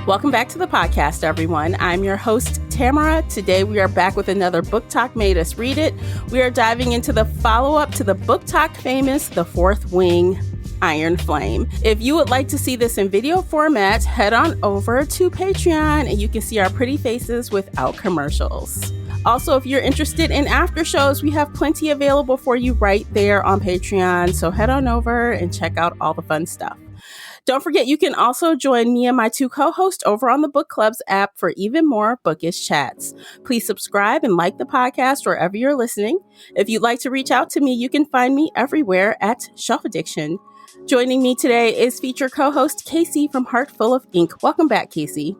Welcome back to the podcast, everyone. I'm your host, Tamara. Today we are back with another BookTok Made Us Read It. We are diving into the follow-up to the BookTok famous The Fourth Wing, Iron Flame. If you would like to see this in video format, head on over to Patreon and you can see our pretty faces without commercials. Also, if you're interested in after shows, we have plenty available for you right there on Patreon. So head on over and check out all the fun stuff. Don't forget, you can also join me and my two co-hosts over on the Book Clubs app for even more bookish chats. Please subscribe and like the podcast wherever you're listening. If you'd like to reach out to me, you can find me everywhere at Shelf Addiction. Joining me today is feature co-host Casey from Heart Full of Ink. Welcome back, Casey.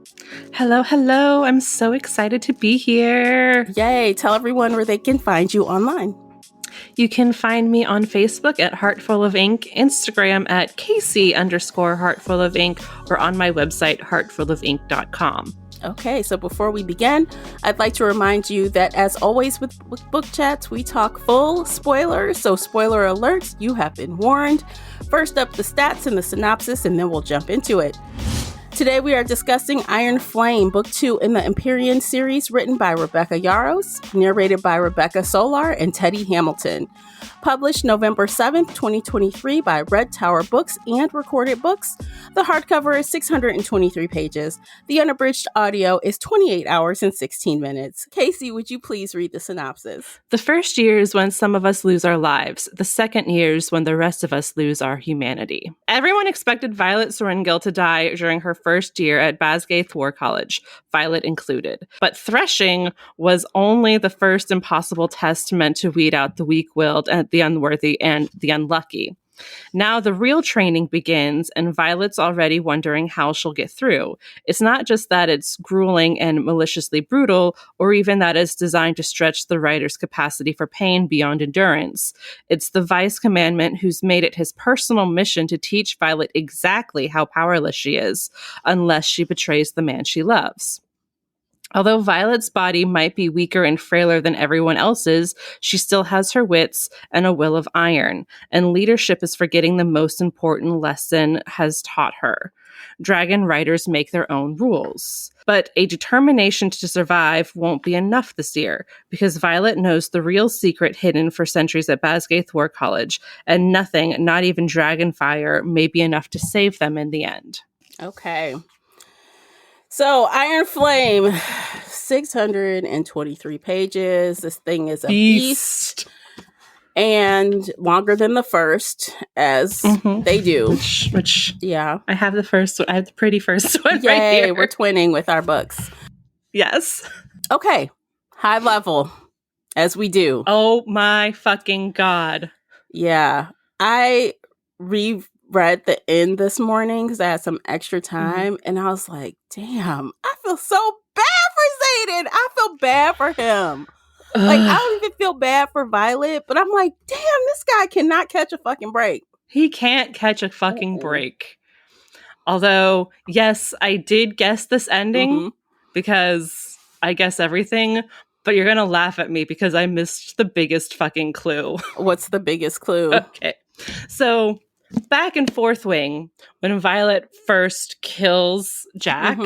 Hello, hello. I'm so excited to be here. Yay. Tell everyone where they can find you online. You can find me on Facebook at Heartful of Ink, Instagram at Casey_Heartful of Ink, or on my website, heartfulofink.com. Okay, so before we begin, I'd like to remind you that as always with book chats, we talk full spoilers. So spoiler alerts, you have been warned. First up, the stats and the synopsis, and then we'll jump into it. Today we are discussing Iron Flame, Book 2 in the Empyrean series, written by Rebecca Yarros, narrated by Rebecca Solar and Teddy Hamilton. Published November 7th, 2023 by Red Tower Books and Recorded Books. The hardcover is 623 pages. The unabridged audio is 28 hours and 16 minutes. Casey, would you please read the synopsis? The first year is when some of us lose our lives. The second year is when the rest of us lose our humanity. Everyone expected Violet Sorrengill to die during her first year at Basgaith War College, Violet included. But threshing was only the first impossible test meant to weed out the weak-willed and the unworthy and the unlucky. Now the real training begins, and Violet's already wondering how she'll get through. It's not just that it's grueling and maliciously brutal, or even that it's designed to stretch the writer's capacity for pain beyond endurance. It's the Vice Commandant who's made it his personal mission to teach Violet exactly how powerless she is, unless she betrays the man she loves. Although Violet's body might be weaker and frailer than everyone else's, she still has her wits and a will of iron, and leadership is forgetting the most important lesson has taught her. Dragon riders make their own rules. But a determination to survive won't be enough this year, because Violet knows the real secret hidden for centuries at Basgaith War College, and nothing, not even dragonfire, may be enough to save them in the end. Okay. So, Iron Flame, 623 pages. This thing is a beast. And longer than the first, as they do. Which, yeah. I have the first one. I have the pretty first one Yay, right here. We're twinning with our books. Yes. Okay. High level, as we do. Oh my fucking God. Yeah. I reread the end this morning because I had some extra time, and I was like, damn, I feel so bad for Xaden. I feel bad for him. Like, I don't even feel bad for Violet, but I'm like, damn, this guy cannot catch a fucking break. He can't catch a fucking break. Although, yes, I did guess this ending because I guess everything, but you're going to laugh at me because I missed the biggest fucking clue. What's the biggest clue? Okay. So, back in Fourth Wing, when Violet first kills Jack,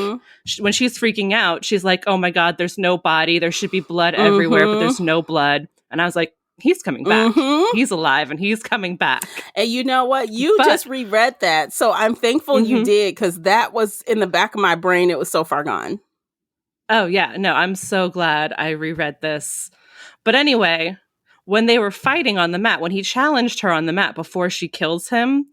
when she's freaking out, she's like, oh my God, there's no body. There should be blood everywhere, but there's no blood. And I was like, he's coming back. He's alive and he's coming back. And you know what? You just reread that. So I'm thankful you did, because that was in the back of my brain. It was so far gone. Oh, yeah. No, I'm so glad I reread this. But anyway, when they were fighting on the mat, when he challenged her on the mat before she kills him,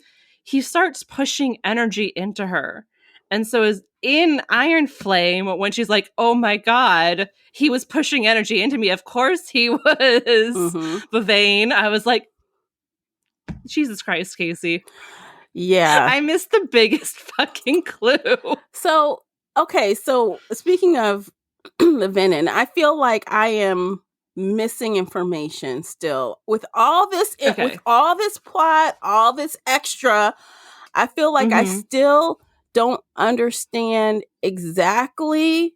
he starts pushing energy into her. And so as in Iron Flame, when she's like, oh my God, he was pushing energy into me. Of course he was, Bavane. I was like, Jesus Christ, Casey. Yeah. I missed the biggest fucking clue. So, okay. So speaking of the venom, I feel like I am missing information still with all this with all this plot, all this extra. I feel like I still don't understand exactly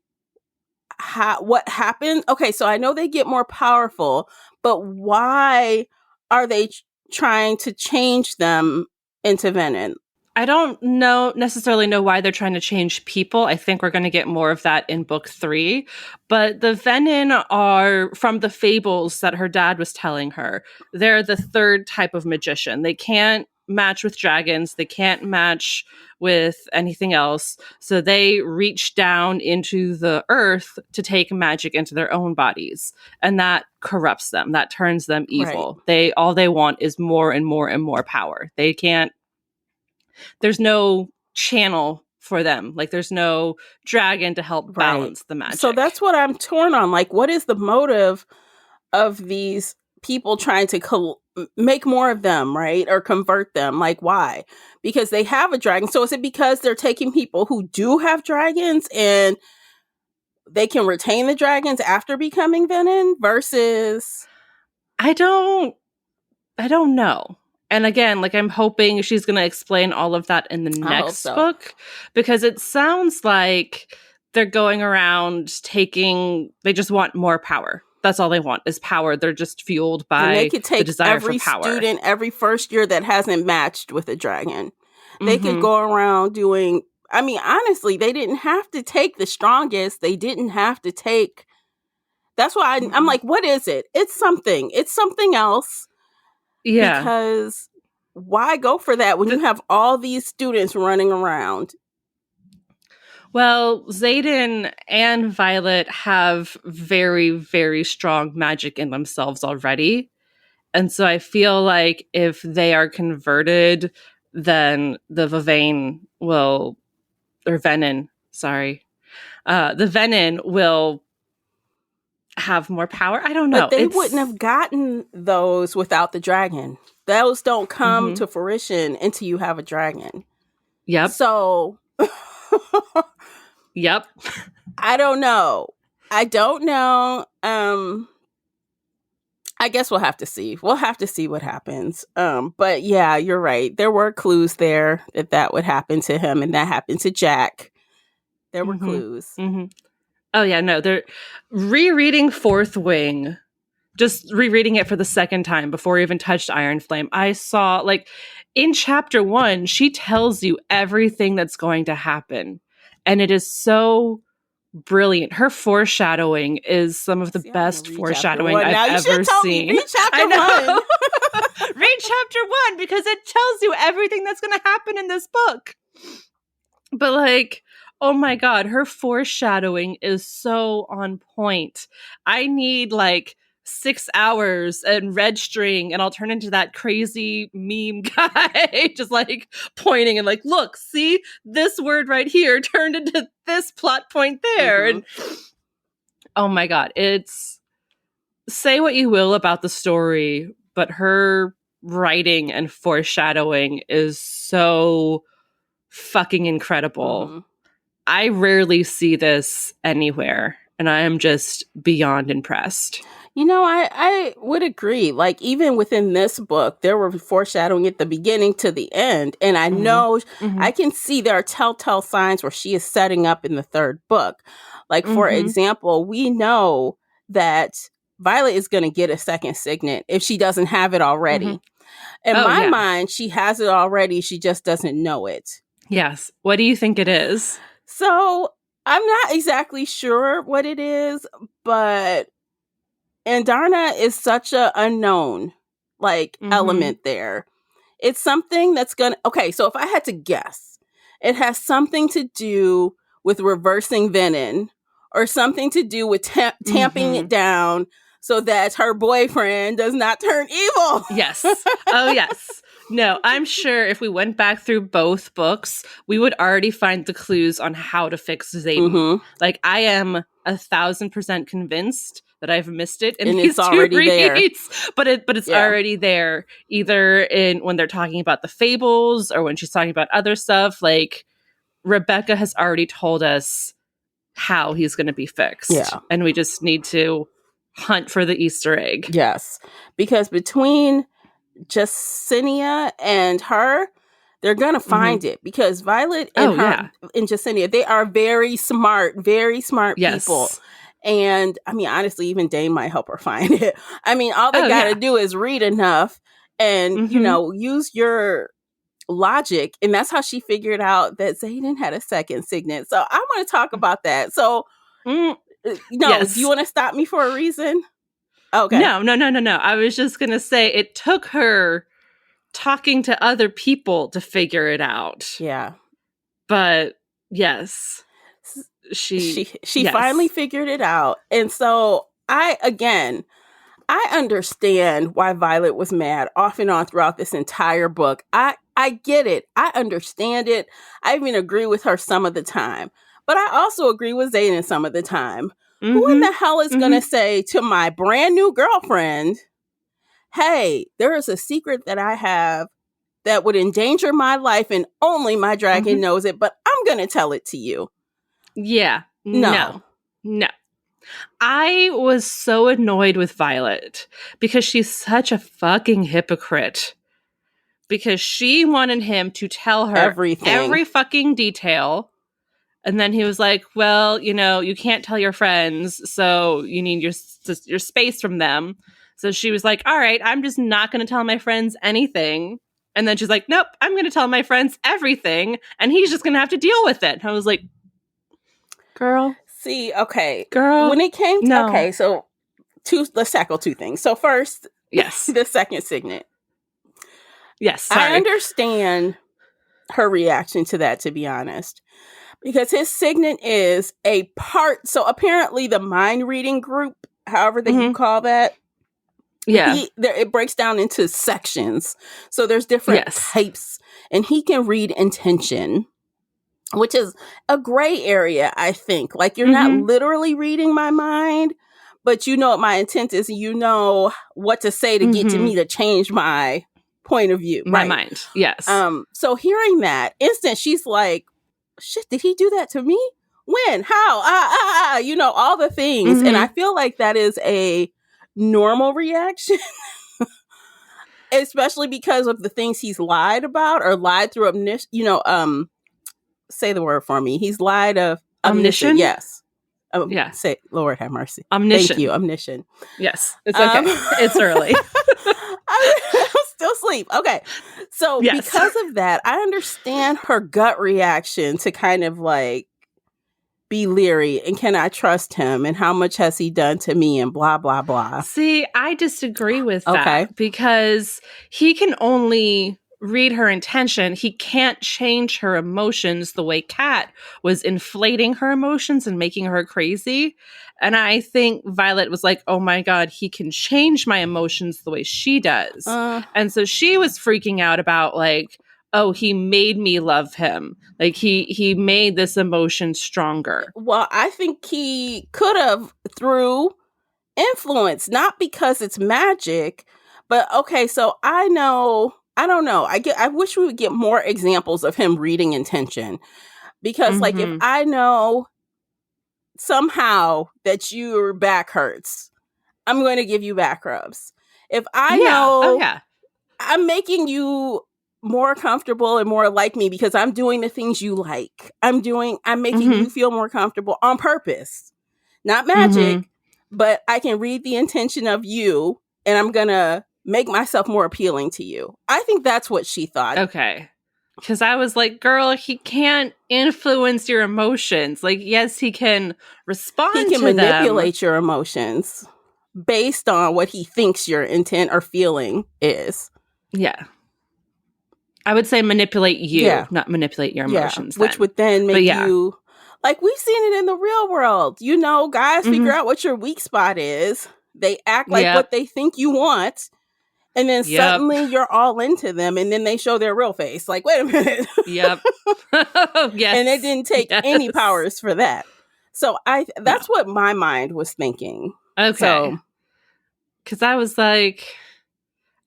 what happened. Okay, so I know they get more powerful, but why are they trying to change them into venom? I don't necessarily know why they're trying to change people. I think we're going to get more of that in book 3. But the Venin are from the fables that her dad was telling her. They're the third type of magician. They can't match with dragons. They can't match with anything else. So they reach down into the earth to take magic into their own bodies. And that corrupts them. That turns them evil. Right. All they want is more and more and more power. They can't. There's no channel for them. Like there's no dragon to help balance the magic. So that's what I'm torn on. Like, what is the motive of these people trying to make more of them, right? Or convert them? Like, why? Because they have a dragon. So is it because they're taking people who do have dragons and they can retain the dragons after becoming Venin versus... I don't know. And again, like I'm hoping she's going to explain all of that in the next book, because it sounds like they're going around they just want more power. That's all they want is power. They're just fueled by the desire for power. Every student, every first year that hasn't matched with a dragon, they could go around doing, I mean, honestly, they didn't have to take the strongest. They didn't have to take, that's why I'm like, what is it? It's something else. Yeah. Because why go for that when you have all these students running around? Well, Xaden and Violet have very, very strong magic in themselves already. And so I feel like if they are converted, then the Venin will have more power. I don't know. But they wouldn't have gotten those without the dragon. Those don't come to fruition until you have a dragon. Yep. So... Yep. I don't know. I guess we'll have to see. We'll have to see what happens. But yeah, you're right. There were clues there that would happen to him, and that happened to Jack. There were clues. Oh yeah, no, they're rereading Fourth Wing, just rereading it for the second time before I even touched Iron Flame. I saw, like, in chapter 1, she tells you everything that's going to happen. And it is so brilliant. Her foreshadowing is some of the best foreshadowing I've ever seen. Read chapter 1. Read chapter 1 because it tells you everything that's going to happen in this book. But like, oh my God, her foreshadowing is so on point. I need like 6 hours and red string and I'll turn into that crazy meme guy just like pointing and like, look, see this word right here turned into this plot point there. And oh my God, it's, say what you will about the story, but her writing and foreshadowing is so fucking incredible. I rarely see this anywhere and I am just beyond impressed. You know, I would agree. Like, even within this book, there were foreshadowing at the beginning to the end. And I know, I can see there are telltale signs where she is setting up in the third book. Like, for example, we know that Violet is going to get a second signet if she doesn't have it already. In my mind, she has it already. She just doesn't know it. Yes. What do you think it is? So, I'm not exactly sure what it is, but... And Darna is such a unknown, like, element there. It's something that's gonna... Okay, so if I had to guess, it has something to do with reversing Venin, or something to do with tamping it down so that her boyfriend does not turn evil. Yes. Oh, yes. No, I'm sure if we went back through both books, we would already find the clues on how to fix Xaden. Like, I am 1,000% convinced that I've missed it in these two reads, but it's already there, either in when they're talking about the fables or when she's talking about other stuff. Like, Rebecca has already told us how he's going to be fixed, and we just need to hunt for the Easter egg. Yes, because between Jacinia and her, they're gonna find it, because Violet and and Jacinia, they are very smart people. And I mean, honestly, even Dane might help her find it. I mean, all they gotta do is read enough and, you know, use your logic, and that's how she figured out that Xaden had a second signet. So I want to talk about that. So no, yes. Do you want to stop me for a reason? Okay. No. I was just going to say it took her talking to other people to figure it out. Yeah. But yes, she yes. finally figured it out. And so I understand why Violet was mad off and on throughout this entire book. I get it. I understand it. I even agree with her some of the time. But I also agree with Xaden some of the time. Mm-hmm. Who in the hell is going to say to my brand new girlfriend, hey, there is a secret that I have that would endanger my life and only my dragon knows it, but I'm going to tell it to you. Yeah. No. I was so annoyed with Violet because she's such a fucking hypocrite. Because she wanted him to tell her everything, every fucking detail. And then he was like, well, you can't tell your friends, so you need your space from them. So she was like, all right, I'm just not going to tell my friends anything. And then she's like, nope, I'm going to tell my friends everything. And he's just going to have to deal with it. And I was like, girl. See, okay. Girl. When it came to, okay, so let's tackle two things. So first, yes, the second signet. Yes, sorry. I understand her reaction to that, to be honest. Because his signet is a part, so apparently the mind reading group, however that you call that, it breaks down into sections. So there's different types, and he can read intention, which is a gray area, I think. Like, you're not literally reading my mind, but you know what my intent is, and you know what to say to get to me to change my point of view. My mind, yes. So hearing that instant, she's like, shit, did he do that to me? When? How? All the things. And I feel like that is a normal reaction, especially because of the things he's lied about or lied through say the word for me. He's lied of omniscient. Yes. Say, Lord have mercy. Omniscient. Thank you, omniscient. Yes, it's okay. It's early. I'm still asleep. Okay. So because of that, I understand her gut reaction to kind of like be leery and can I trust him and how much has he done to me and blah, blah, blah. See, I disagree with that because he can only read her intention. He can't change her emotions the way Kat was inflating her emotions and making her crazy. And I think Violet was like, oh my God, he can change my emotions the way she does. And so she was freaking out about like, oh, he made me love him. Like he made this emotion stronger. Well, I think he could have through influence, not because it's magic, but okay, so I don't know. I wish we would get more examples of him reading intention. Because like if I know somehow that your back hurts, I'm going to give you back rubs. If I know I'm making you more comfortable and more like me because I'm doing the things you like. I'm making you feel more comfortable on purpose. Not magic, but I can read the intention of you and I'm going to make myself more appealing to you. I think that's what she thought. Okay. Because I was like, girl, he can't influence your emotions. Like, yes, he can respond to them. He can manipulate your emotions based on what he thinks your intent or feeling is. Yeah. I would say manipulate you, not manipulate your emotions. Which would then make you... Like, we've seen it in the real world. Guys figure out what your weak spot is. They act like what they think you want. And then suddenly you're all into them. And then they show their real face. Like, wait a minute. Yes. And it didn't take any powers for that. So that's what my mind was thinking. Okay. Because I was like...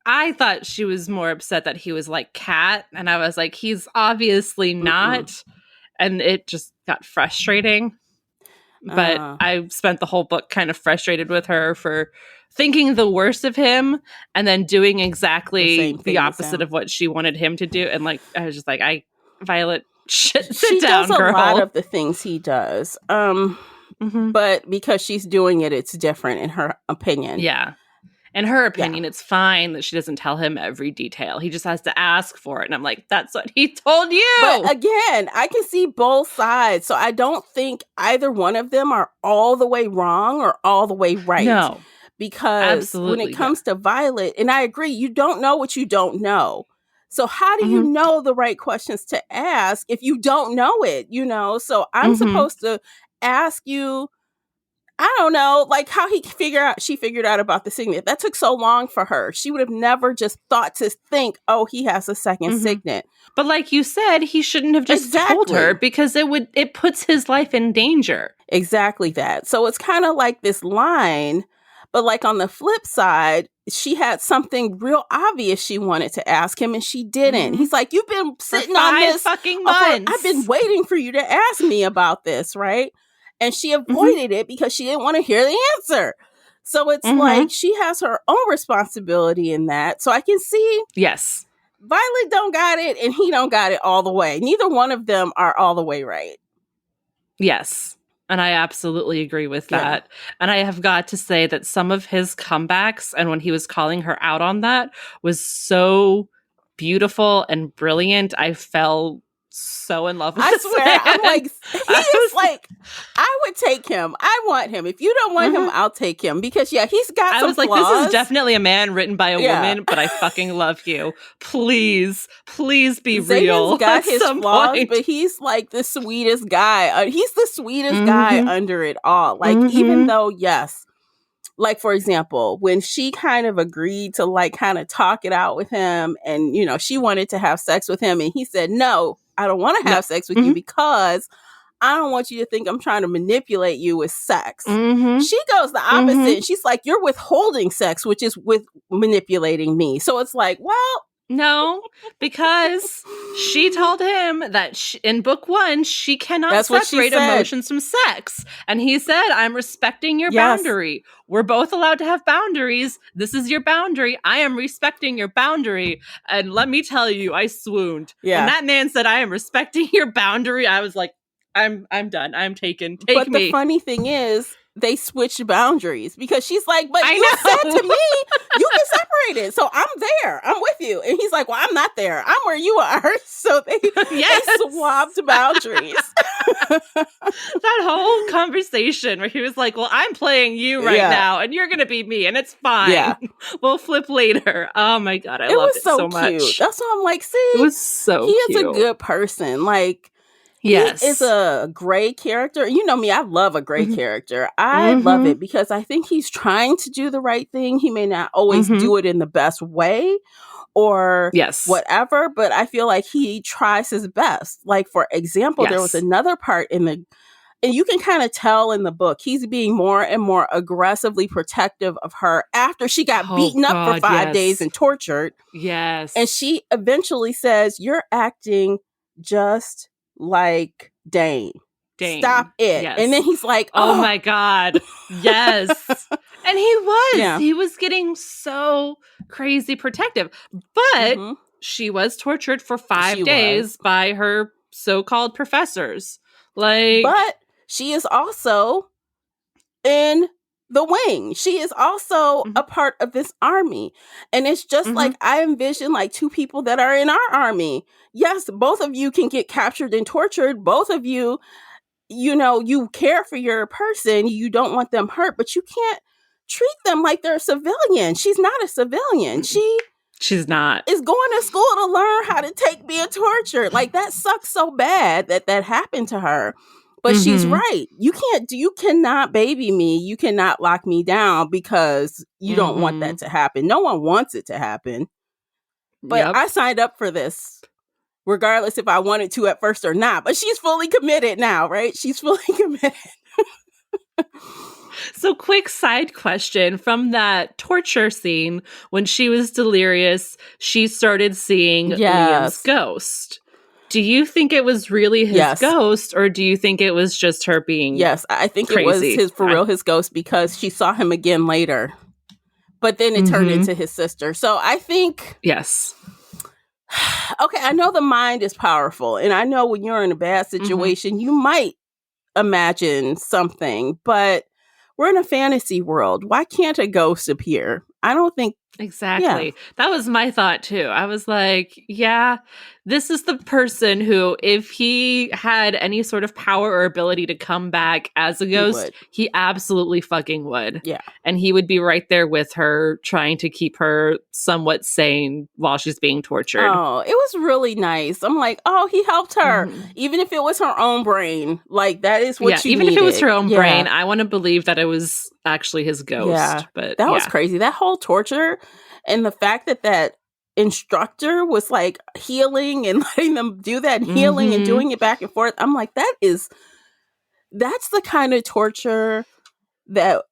I thought she was more upset that he was like Kat. And I was like, he's obviously not. And it just got frustrating. But I spent the whole book kind of frustrated with her for thinking the worst of him and then doing exactly the opposite of what she wanted him to do. And like, I was just like, Violet, sit down, girl. She does a lot of the things he does. But because she's doing it, it's different in her opinion. Yeah. In her opinion, it's fine that she doesn't tell him every detail. He just has to ask for it. And I'm like, that's what he told you. But again, I can see both sides. So I don't think either one of them are all the way wrong or all the way right. No. Because Absolutely, when it comes to Violet, and I agree, you don't know what you don't know. So how do you know the right questions to ask if you don't know it, you know? So I'm supposed to ask you, I don't know, like how she figured out about the signet. That took so long for her. She would have never just thought to think, oh, he has a second signet. But like you said, he shouldn't have just told her because it puts his life in danger. Exactly that. So it's kind of like this line, but like on the flip side, she had something real obvious she wanted to ask him and she didn't. He's like, you've been sitting for 5 on this fucking months. I've been waiting for you to ask me about this, right? And she avoided it because she didn't want to hear the answer. So it's like she has her own responsibility in that. So I can see Violet don't got it and he don't got it all the way. Neither one of them are all the way right. Yes. And I absolutely agree with that. And I have got to say that some of his comebacks and when he was calling her out on that was so beautiful and brilliant. I fell so in love with I swear, man. I'm like, like, I would take him. I want him. If you don't want him, I'll take him. Because, he's got some flaws. This is definitely a man written by a woman, but I fucking love you. Please be real. Zayn's got his flaws, but he's like the sweetest guy. He's the sweetest guy under it all. Like, even though, like, for example, when she kind of agreed to, like, kind of talk it out with him and, you know, she wanted to have sex with him and he said, no, I don't want to have sex with you because I don't want you to think I'm trying to manipulate you with sex. She goes the opposite. She's like, you're withholding sex, which is with manipulating me. So it's like, well, no, because she told him that in book 1, she cannot separate emotions from sex. And he said, I'm respecting your boundary. We're both allowed to have boundaries. This is your boundary. I am respecting your boundary. And let me tell you, I swooned. Yeah. And that man said, I am respecting your boundary. I was like, I'm done. I'm taken. Take me. But the funny thing is, they switched boundaries because she's like, but you said to me, you can separate it. So I'm there. I'm with you. And he's like, well, I'm not there. I'm where you are. So they swapped boundaries. That whole conversation where he was like, well, I'm playing you right now and you're going to be me and it's fine. Yeah. We'll flip later. Oh my God. I loved it so much. Cute. That's why I'm like, see, it was so he cute. is a good person. Like, yes. He is a gray character. You know me, I love a gray character. I love it because I think he's trying to do the right thing. He may not always do it in the best way or whatever, but I feel like he tries his best. Like, for example, there was another part and you can kind of tell in the book, he's being more and more aggressively protective of her after she got beaten up for 5 days and tortured. Yes. And she eventually says, you're acting just like Dane. Stop it. Yes. And then he's like, oh my God. Yes. And he was getting so crazy protective. But she was tortured for 5 days by her so-called professors. Like, but she is also in the wing. She is also a part of this army. And it's just like I envision like two people that are in our army. Yes, both of you can get captured and tortured. Both of you, you know, you care for your person. You don't want them hurt, but you can't treat them like they're a civilian. She's not a civilian. She's not. Is going to school to learn how to take being tortured. Like, that sucks so bad that happened to her. But she's right. You cannot baby me. You cannot lock me down because you don't want that to happen. No one wants it to happen. But I signed up for this, regardless if I wanted to at first or not. But she's fully committed now, right? She's fully committed. So, quick side question from that torture scene, when she was delirious, she started seeing Liam's ghost. Do you think it was really his ghost, or do you think it was just her being I think crazy? It was his ghost, because she saw him again later. But then it turned into his sister. So I think... Yes. Okay, I know the mind is powerful. And I know when you're in a bad situation, you might imagine something. But we're in a fantasy world. Why can't a ghost appear? I don't think. Exactly. That was my thought too. I was like, yeah, this is the person who, if he had any sort of power or ability to come back as a ghost, he absolutely fucking would. Yeah. And he would be right there with her, trying to keep her somewhat sane while she's being tortured. Oh, it was really nice. I'm like, oh, he helped her. Even if it was her own brain. Like, that is what she even needed. if it was her own brain, I want to believe that it was actually his ghost. Yeah. But that was crazy. That whole torture and the fact that instructor was like healing and letting them do that healing and doing it back and forth. I'm like, that's the kind of torture that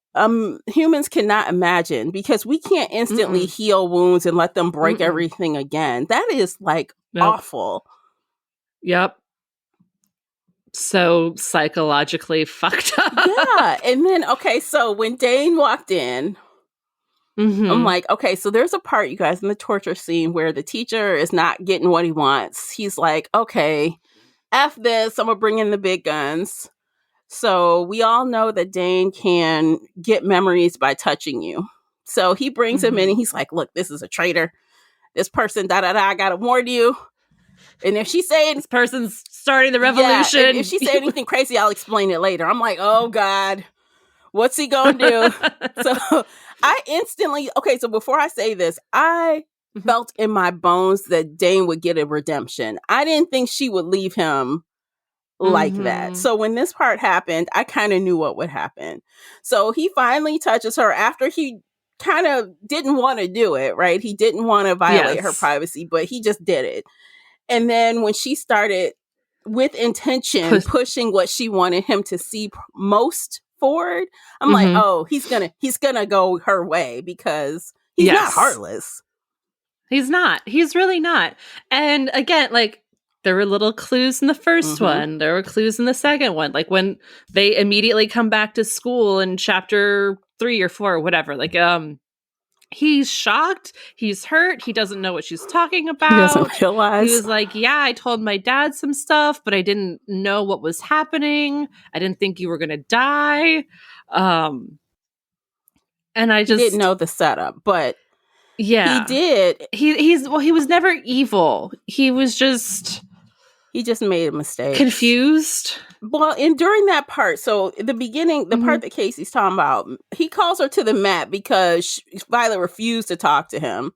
humans cannot imagine, because we can't instantly heal wounds and let them break everything again. That is like awful. Yep. So psychologically fucked up. Yeah. And then, okay, so when Dane walked in, I'm like, okay, so there's a part, you guys, in the torture scene where the teacher is not getting what he wants. He's like, okay, F this, I'm gonna bring in the big guns. So we all know that Dane can get memories by touching you. So he brings him in and he's like, look, this is a traitor. This person, I gotta warn you. And if she's saying this person's starting the revolution, if she say anything crazy, I'll explain it later. I'm like, oh God, what's he gonna do? So I instantly, okay, so before I say this, I felt in my bones that Dane would get a redemption. I didn't think she would leave him like that. So when this part happened, I kind of knew what would happen. So he finally touches her after he kind of didn't want to do it, right? He didn't want to violate her privacy, but he just did it. And then when she started with intention pushing what she wanted him to see most forward, I'm like, oh, he's gonna go her way, because he's not heartless. He's not. He's really not. And again, like, there were little clues in the first one. There were clues in the second one. Like when they immediately come back to school in chapter 3 or 4 or whatever. Like, he's shocked. He's hurt. He doesn't know what she's talking about. He doesn't realize. He was like, yeah, I told my dad some stuff, but I didn't know what was happening. I didn't think you were going to die. And I just didn't know the setup, but yeah, he did. He was never evil. He just made a mistake. Confused. Well, and during that part, so the beginning, the part that Casey's talking about, he calls her to the mat because Violet refused to talk to him.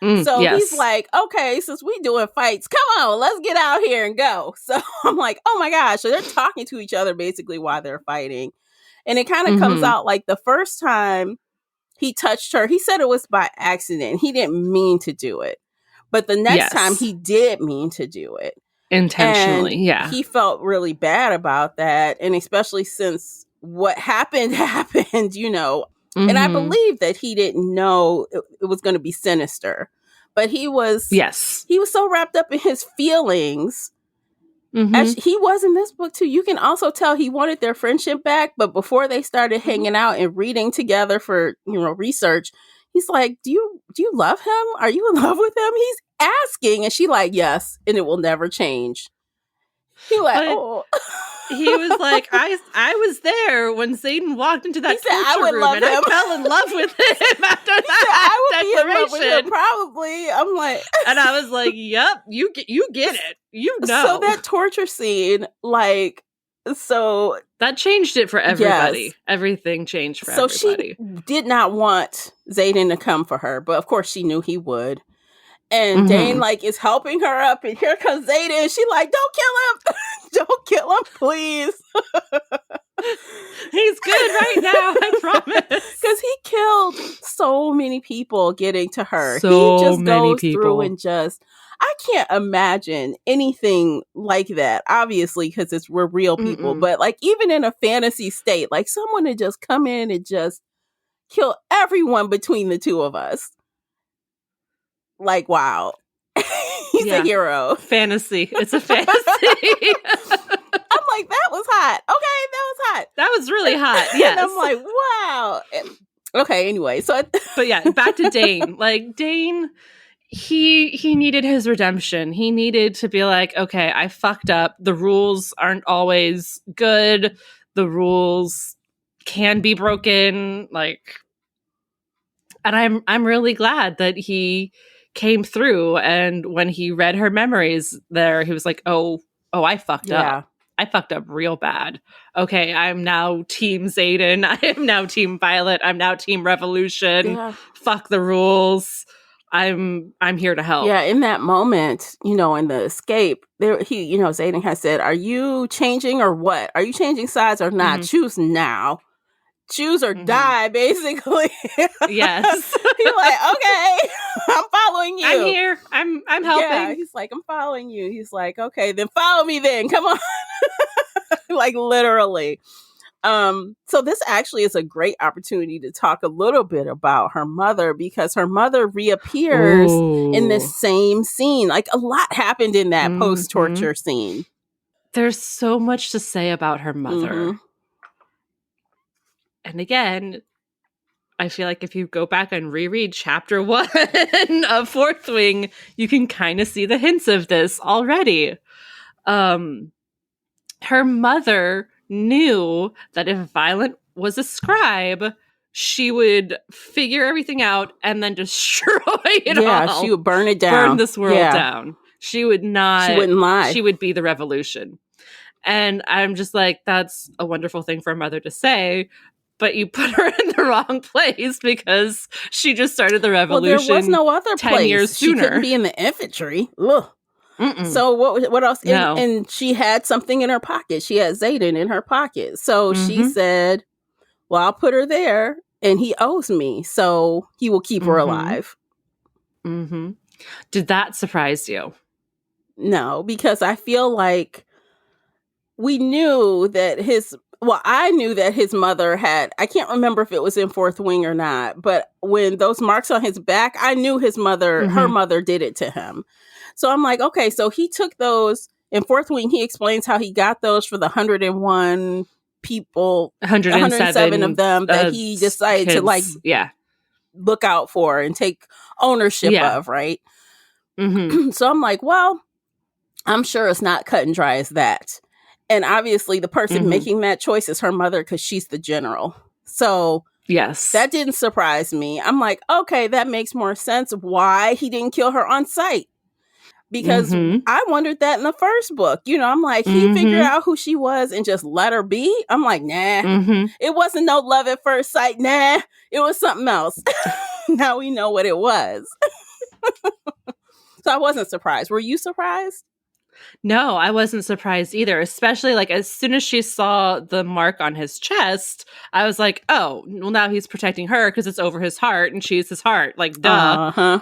So he's like, okay, since we doing fights, come on, let's get out here and go. So I'm like, oh my gosh. So they're talking to each other basically while they're fighting. And it kind of comes out like the first time he touched her, he said it was by accident. He didn't mean to do it. But the next time he did mean to do it. Intentionally, and he felt really bad about that. And especially since what happened, you know. And I believe that he didn't know it was going to be sinister. But he was so wrapped up in his feelings. As he was in this book too. You can also tell he wanted their friendship back. But before they started hanging out and reading together for, you know, research, he's like, do you love him? Are you in love with him? He's asking. And she like, yes, and it will never change. He like, oh. He was like, I was there when Zayden walked into that torture room and I fell in love with him after that declaration. I would be in love with him, probably. I'm like, and I was like, yep, you get it. You know. So that torture scene, like, so that changed it for everybody. Yes. Everything changed for everybody. So she did not want Zayden to come for her, but of course she knew he would. And Dane like is helping her up, and here comes Zayden. She like, don't kill him, don't kill him, please. He's good right now, I promise. Because he killed so many people getting to her. So he just many goes people. Through and just. I can't imagine anything like that, obviously, because we're real people. But like, even in a fantasy state, like someone to just come in and just kill everyone between the two of us. Like, wow. He's a hero. Fantasy. It's a fantasy. I'm like, that was hot. Okay, that was hot. That was really hot. Yes. And I'm like, wow. Okay, anyway. So but yeah, back to Dane. Like, Dane, he needed his redemption. He needed to be like, okay, I fucked up. The rules aren't always good. The rules can be broken. Like, And I'm really glad that he came through, and when he read her memories there, he was like, oh, I fucked up. I fucked up real bad. Okay, I'm now Team Xaden. I am now Team Violet. I'm now Team Revolution. Yeah. Fuck the rules. I'm here to help. Yeah, in that moment, in the escape, Xaden has said, "Are you changing or what? Are you changing sides or not? Choose now. Choose or die," basically. Yes. He's like, "Okay, I'm following you. I'm here. I'm helping." Yeah, he's like, "I'm following you." He's like, "Okay, then follow me then. Come on." Like literally. So this actually is a great opportunity to talk a little bit about her mother, because her mother reappears in this same scene. Like a lot happened in that post-torture scene. There's so much to say about her mother. And again, I feel like if you go back and reread chapter 1 of Fourth Wing, you can kind of see the hints of this already. Her mother knew that if Violet was a scribe, she would figure everything out and then destroy it all. Yeah, she would burn it down. Burn this world down. She would not. She wouldn't lie. She would be the revolution. And I'm just like, that's a wonderful thing for a mother to say. But you put her in the wrong place because she just started the revolution. Well, there was no other 10 place. years sooner. She couldn't be in the infantry. Ugh. So what else? No. And she had something in her pocket. She had Xaden in her pocket. So she said, well, I'll put her there and he owes me. So he will keep her alive. Did that surprise you? No, because I feel like we knew that I knew that his mother had, I can't remember if it was in Fourth Wing or not, but when those marks on his back, I knew his mother, her mother did it to him. So I'm like, okay, so he took those in Fourth Wing. He explains how he got those for the 101 people, 107 of them that he decided kids, to look out for and take ownership of, right? So I'm like, well, I'm sure it's not cut and dry as that. And obviously the person making that choice is her mother because she's the general. So yes, that didn't surprise me. I'm like, okay, that makes more sense why he didn't kill her on sight. Because I wondered that in the first book. I'm like, he figured out who she was and just let her be. I'm like, nah, it wasn't no love at first sight. Nah, it was something else. Now we know what it was. So I wasn't surprised. Were you surprised? No, I wasn't surprised either. Especially like as soon as she saw the mark on his chest, I was like, oh, well, now he's protecting her because it's over his heart and she's his heart. Like, duh.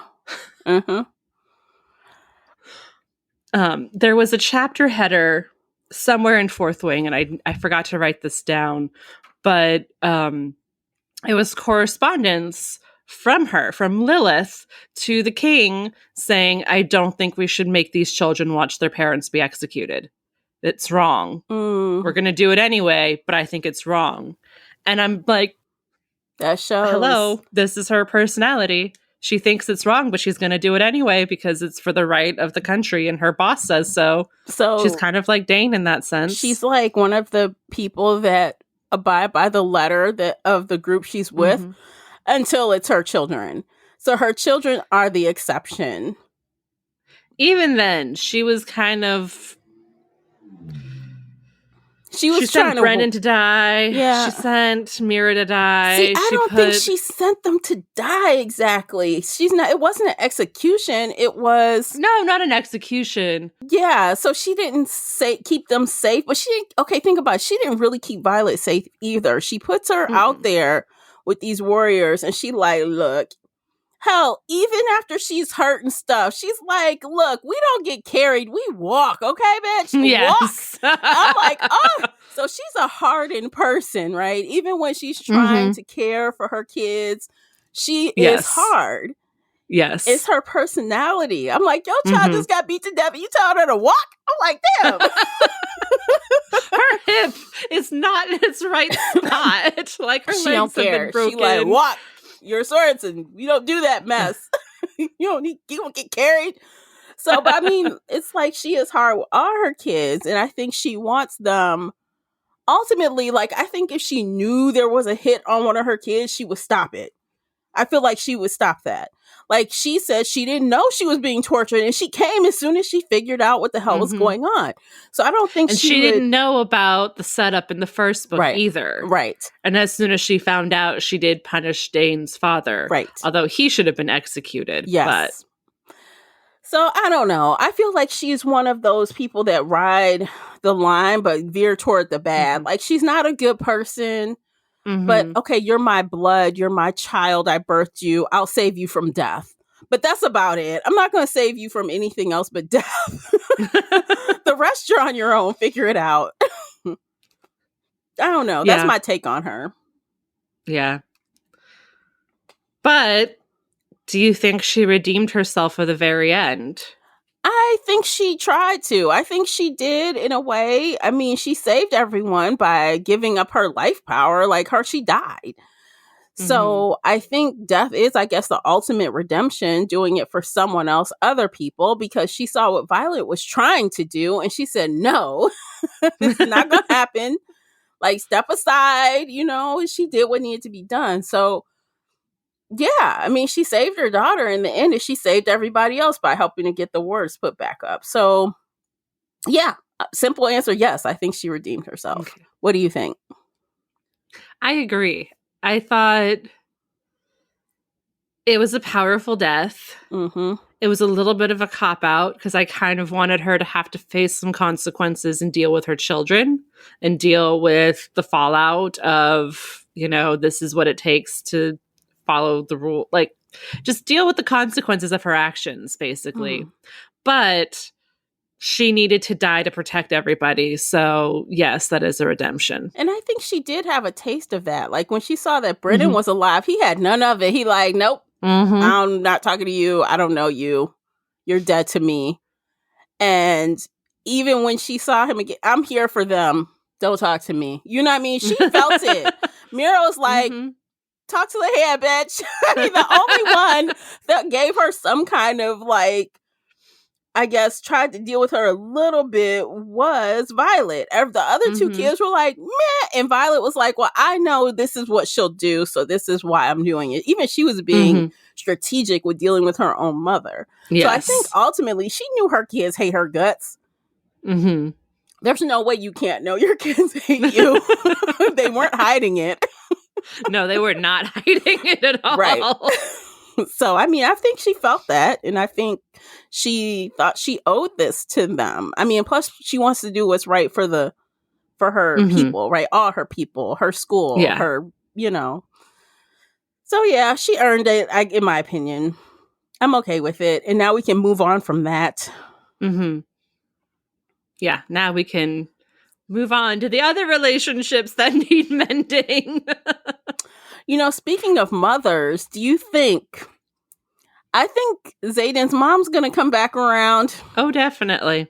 There was a chapter header somewhere in Fourth Wing, and I forgot to write this down, but it was correspondence from Lilith to the king saying, I don't think we should make these children watch their parents be executed. It's wrong. We're going to do it anyway, but I think it's wrong. And I'm like, that shows. Hello, this is her personality. She thinks it's wrong, but she's going to do it anyway because it's for the right of the country and her boss says so. So she's kind of like Dane in that sense. She's like one of the people that abide by the letter of the group she's with until it's her children. So her children are the exception. Even then, she was kind of... She sent Brennan to die. Yeah. She sent Mira to die. See, I don't think she sent them to die exactly. It wasn't an execution. It was... No, not an execution. Yeah, so she didn't keep them safe. But she didn't... Okay, think about it. She didn't really keep Violet safe either. She puts her out there with these warriors and she like, look... Hell, even after she's hurt and stuff, she's like, look, we don't get carried. We walk, okay, bitch? Yes. Walk. I'm like, oh. So she's a hardened person, right? Even when she's trying to care for her kids, she is hard. Yes. It's her personality. I'm like, your child just got beat to death and you told her to walk? I'm like, damn. Her hip is not in its right spot. Like her she legs don't care. have been broken. She like, walk. You're Sorensen. We don't do that mess. You don't get carried. So, but I mean, it's like she is hard with all her kids, and I think she wants them. Ultimately, like I think if she knew there was a hit on one of her kids, she would stop it. I feel like she would stop that. Like, she said she didn't know she was being tortured, and she came as soon as she figured out what the hell was going on. So I don't think and she didn't know about the setup in the first book either. Right. And as soon as she found out, she did punish Dane's father. Right. Although he should have been executed. Yes. But... So I don't know. I feel like she's one of those people that ride the line but veer toward the bad. Like, she's not a good person. But okay, you're my blood, you're my child, I birthed you, I'll save you from death. But that's about it. I'm not going to save you from anything else but death. The rest, you're on your own. Figure it out. I don't know. That's my take on her. Yeah. But do you think she redeemed herself at the very end? I think she tried to. I think she did, in a way. I mean, she saved everyone by giving up her life power. Like, she died. So I think death is, I guess, the ultimate redemption, doing it for someone else, other people, because she saw what Violet was trying to do. And she said, no, this is not going to happen. Like, step aside, she did what needed to be done. So, yeah, I mean, she saved her daughter in the end, and she saved everybody else by helping to get the words put back up. So, yeah, simple answer, yes, I think she redeemed herself. Okay. What do you think? I agree. I thought it was a powerful death. It was a little bit of a cop-out because I kind of wanted her to have to face some consequences and deal with her children and deal with the fallout of, this is what it takes to follow the rule. Like, just deal with the consequences of her actions, basically. But she needed to die to protect everybody. So, yes, that is a redemption. And I think she did have a taste of that. Like, when she saw that Brennan was alive, he had none of it. He like, nope, I'm not talking to you. I don't know you. You're dead to me. And even when she saw him again, I'm here for them. Don't talk to me. You know what I mean? She felt it. Miro's like, talk to the head, bitch. I mean, the only one that gave her some kind of, like, I guess, tried to deal with her a little bit was Violet. The other two kids were like, meh. And Violet was like, well, I know this is what she'll do, so this is why I'm doing it. Even she was being strategic with dealing with her own mother. Yes. So I think ultimately she knew her kids hate her guts. There's no way you can't know your kids hate you. They weren't hiding it. No, they were not hiding it at all. Right. So, I mean, I think she felt that, and I think she thought she owed this to them. I mean, plus she wants to do what's right for her people, right? All her people, her school, her, So, yeah, she earned it, in my opinion. I'm okay with it. And now we can move on from that. Yeah, now we can move on to the other relationships that need mending. Speaking of mothers, do you think... I think Xaden's mom's going to come back around. Oh, definitely.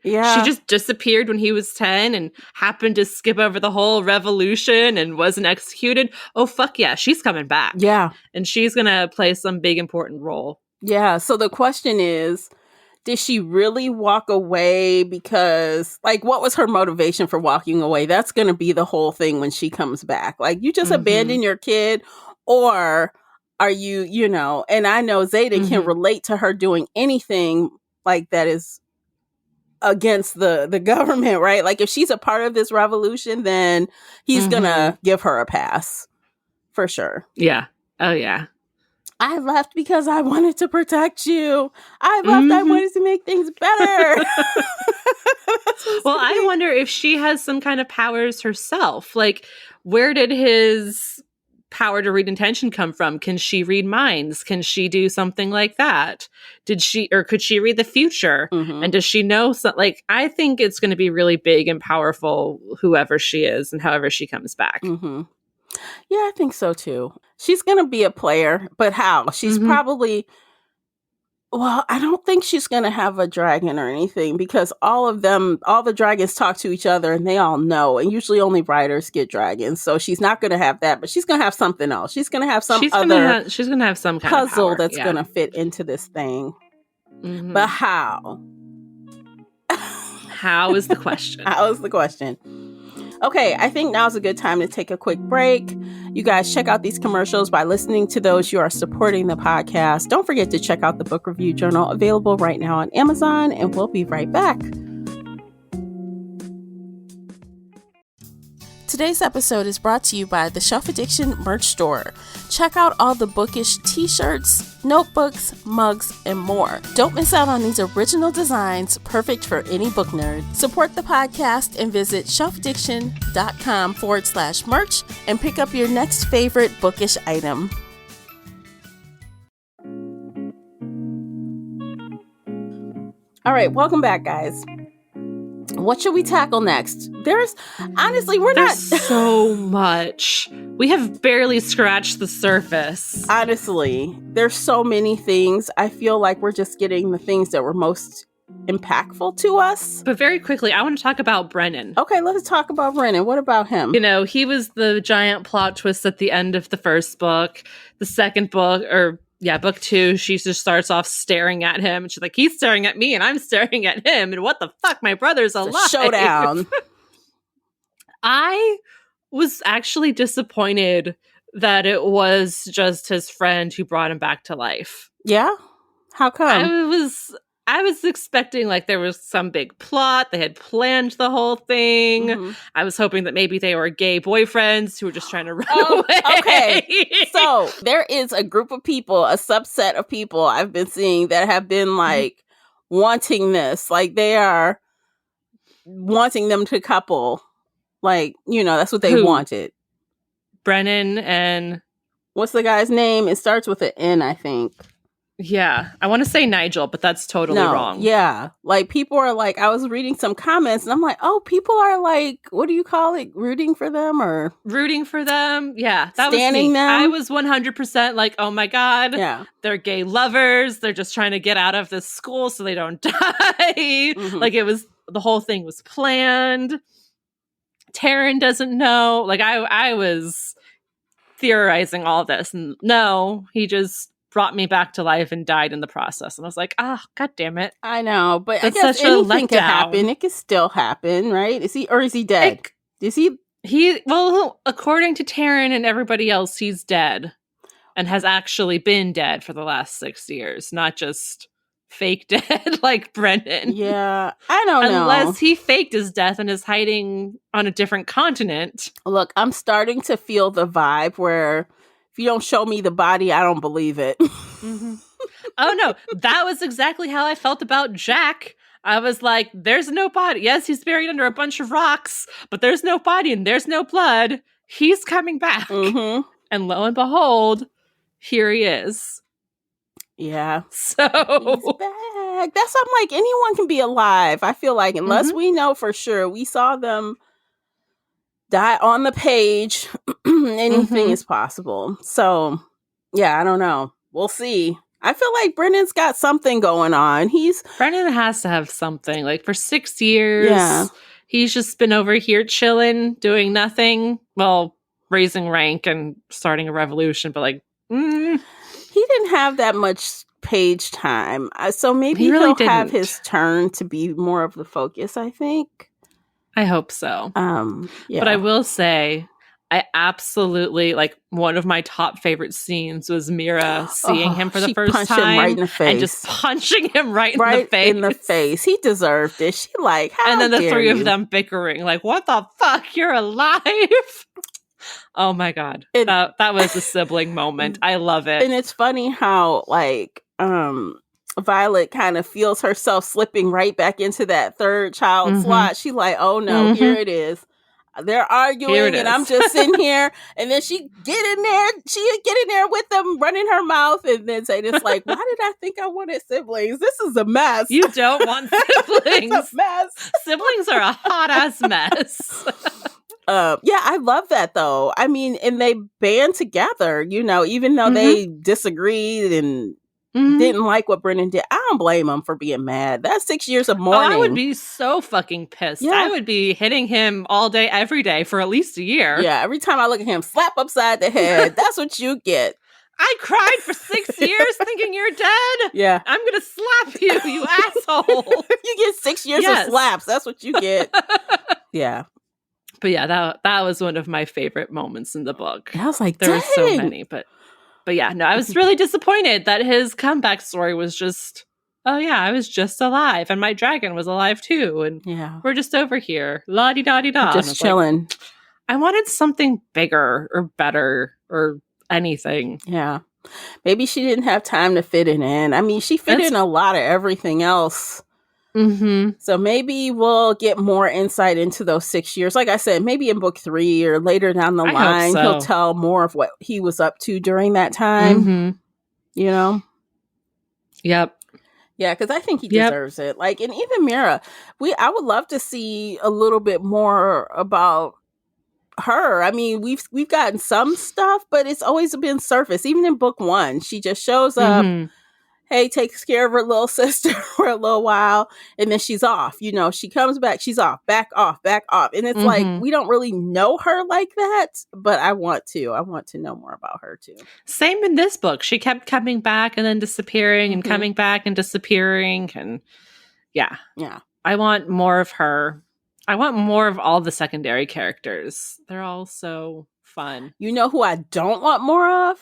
Yeah. She just disappeared when he was 10 and happened to skip over the whole revolution and wasn't executed. Oh, fuck yeah. She's coming back. Yeah. And she's going to play some big important role. Yeah. So the question is, did she really walk away because, like, what was her motivation for walking away? That's going to be the whole thing when she comes back. Like, you just abandon your kid, or are you, and I know Xaden can relate to her doing anything like that is against the government, right? Like, if she's a part of this revolution, then he's going to give her a pass for sure. Yeah. Oh, yeah. I left because I wanted to protect you. I left. I wanted to make things better. Well, I wonder if she has some kind of powers herself. Like, where did his power to read intention come from? Can she read minds? Can she do something like that? Could she read the future? And does she know like, I think it's going to be really big and powerful, whoever she is and however she comes back. Yeah, I think so too. She's going to be a player, but how? She's probably... Well, I don't think she's going to have a dragon or anything, because all the dragons talk to each other and they all know. And usually only writers get dragons. So she's not going to have that, but she's going to have something else. She's going to have she's going to have some kind puzzle of power, that's going to fit into this thing. But how? How is the question? How is the question? Okay, I think now's a good time to take a quick break. You guys check out these commercials. By listening to those, you are supporting the podcast. Don't forget to check out the book review journal available right now on Amazon, and we'll be right back. Today's episode is brought to you by the Shelf Addiction merch store. Check out all the bookish t-shirts, notebooks, mugs, and more. Don't miss out on these original designs, perfect for any book nerd. Support the podcast and visit shelfaddiction.com/merch and pick up your next favorite bookish item. All right, welcome back, guys. What should we tackle next? There's so much. We have barely scratched the surface. Honestly, there's so many things. I feel like we're just getting the things that were most impactful to us. But very quickly, I want to talk about Brennan. Okay, let's talk about Brennan. What about him? You know, he was the giant plot twist at the end of the first book. The second book, book 2, she just starts off staring at him. And she's like, he's staring at me and I'm staring at him. And what the fuck? My brother's alive. Showdown. I was actually disappointed that it was just his friend who brought him back to life. Yeah? How come? I was expecting like there was some big plot. They had planned the whole thing. Mm-hmm. I was hoping that maybe they were gay boyfriends who were just trying to run away. Okay. So there is a group of people, a subset of people I've been seeing that have been like wanting this. Like they are wanting them to couple. Like, you know, that's what they wanted. Brennan and... What's the guy's name? It starts with an N, I think. Yeah, I want to say Nigel, but that's totally wrong. Yeah, like people are like, I was reading some comments and I'm like, oh, people are like, what do you call it? Rooting for them or rooting for them? Yeah, that standing was me. Them. I was 100% like, oh my god, yeah, they're gay lovers. They're just trying to get out of this school so they don't die. Mm-hmm. Like the whole thing was planned. Taryn doesn't know. Like I was theorizing all this, and no, he just brought me back to life and died in the process. And I was like, god damn it. I know, but that's I guess such a anything letdown. Can happen. It can still happen, right? Is he dead? Is he? Well, according to Taryn and everybody else, he's dead and has actually been dead for the last 6 years, not just fake dead like Brendan. Yeah, I don't know. Unless he faked his death and is hiding on a different continent. Look, I'm starting to feel the vibe where if you don't show me the body, I don't believe it. Mm-hmm. Oh, no. That was exactly how I felt about Jack. I was like, there's no body. Yes, he's buried under a bunch of rocks, but there's no body and there's no blood. He's coming back. Mm-hmm. And lo and behold, here he is. Yeah. So he's back. That's I'm like, anyone can be alive. I feel like unless we know for sure, we saw them die on the page, anything is possible. So yeah, I don't know. We'll see. I feel like Brennan's got something going on. Brennan has to have something. Like for 6 years, he's just been over here chilling, doing nothing. Well, raising rank and starting a revolution, but like, he didn't have that much page time. So maybe he'll have his turn to be more of the focus, I think. I hope so. Yeah. But I will say, I absolutely, like, one of my top favorite scenes was Mira seeing him for the first time. Him right in the face. And just punching him right in the face. He deserved it. She like, how and then the dare three you? of them bickering, like, what the fuck? You're alive? Oh my God. That was a sibling moment. I love it. And it's funny how, like, Violet kind of feels herself slipping right back into that third child slot. She's like, oh no, here it is. They're arguing and I'm just sitting here. And then she get in there with them, running her mouth and then say this like, why did I think I wanted siblings? This is a mess. You don't want siblings. It's a mess. Siblings are a hot ass mess. Yeah, I love that though. I mean, and they band together, you know, even though they disagreed and didn't like what Brennan did. I don't blame him for being mad. That's 6 years of mourning. I would be so fucking pissed. Yeah. I would be hitting him all day, every day for at least a year. Yeah, every time I look at him, slap upside the head. That's what you get. I cried for 6 years thinking you're dead. Yeah. I'm going to slap you, you asshole. You get 6 years of slaps. That's what you get. Yeah. But yeah, that was one of my favorite moments in the book. I was like, there were so dang! many, but yeah, no, I was really disappointed that his comeback story was just, oh yeah, I was just alive and my dragon was alive too, and we're just over here, la-di-da-di-da. Just chilling. Like, I wanted something bigger or better or anything. Yeah. Maybe she didn't have time to fit it in. I mean, she fit in a lot of everything else. Mm-hmm. So maybe we'll get more insight into those 6 years. Like I said, maybe in book 3 or later down the line, he'll tell more of what he was up to during that time. Mm-hmm. You know? Yep. Yeah, because I think he deserves it. Like, and even Mira, I would love to see a little bit more about her. I mean, we've gotten some stuff, but it's always been surface. Even in book 1, she just shows up, hey, takes care of her little sister for a little while, and then she's off. You know, she comes back, she's off, back off. And it's like, we don't really know her like that, but I want to know more about her too. Same in this book. She kept coming back and then disappearing and coming back and disappearing. And yeah. I want more of her. I want more of all the secondary characters. They're all so fun. You know who I don't want more of?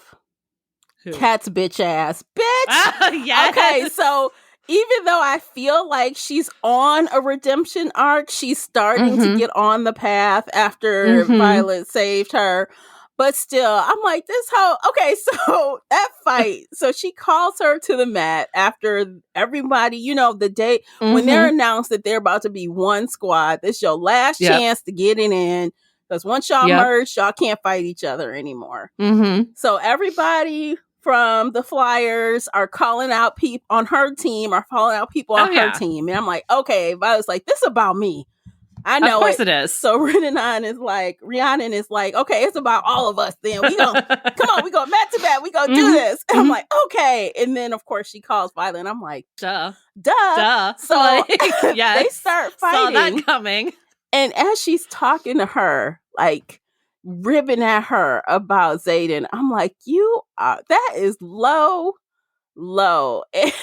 Who? Kat's bitch ass. Bitch! Yes. Okay, so even though I feel like she's on a redemption arc, she's starting to get on the path after Violet saved her. But still, I'm like, this hoe. Okay, so that fight. So she calls her to the mat after everybody, you know, the day when they're announced that they're about to be one squad. This is your last chance to get it in. Because once y'all merge, y'all can't fight each other anymore. So everybody from the Flyers are calling out people on her team, or calling out people on her team. And I'm like, okay, Violet's like, this is about me. I know. Of course it is. So Rhiannon is like, okay, it's about all of us then. We gonna come on, we go back to back, we gonna do this. And I'm like, okay. And then of course she calls Violet, and I'm like, duh. So like, they start fighting. Saw that coming. And as she's talking to her, like ribbing at her about Xaden, I'm like, that is low. And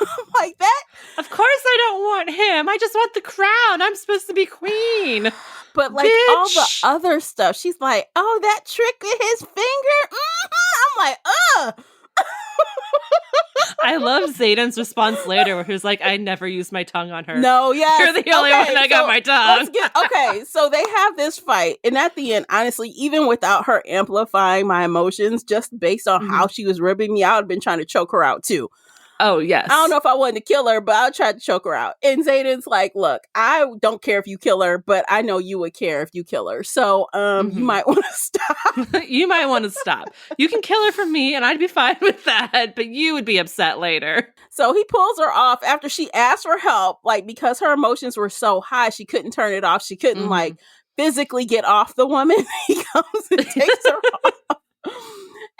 I'm like, that. Of course I don't want him. I just want the crown. I'm supposed to be queen. But like all the other stuff, she's like, oh, that trick with his finger. I'm like, ugh. I love Xaden's response later where he was like, I never used my tongue on her. No, yes. You're the only one that got my tongue. Okay, so they have this fight. And at the end, honestly, even without her amplifying my emotions, just based on how she was ribbing me, I would have been trying to choke her out too. Oh, yes. I don't know if I wanted to kill her, but I tried to choke her out. And Xaden's like, look, I don't care if you kill her, but I know you would care if you kill her. So you might want to stop. You might want to stop. You can kill her for me, and I'd be fine with that, but you would be upset later. So he pulls her off after she asked for help, like, because her emotions were so high, she couldn't turn it off. She couldn't, like, physically get off the woman. He comes and takes her off.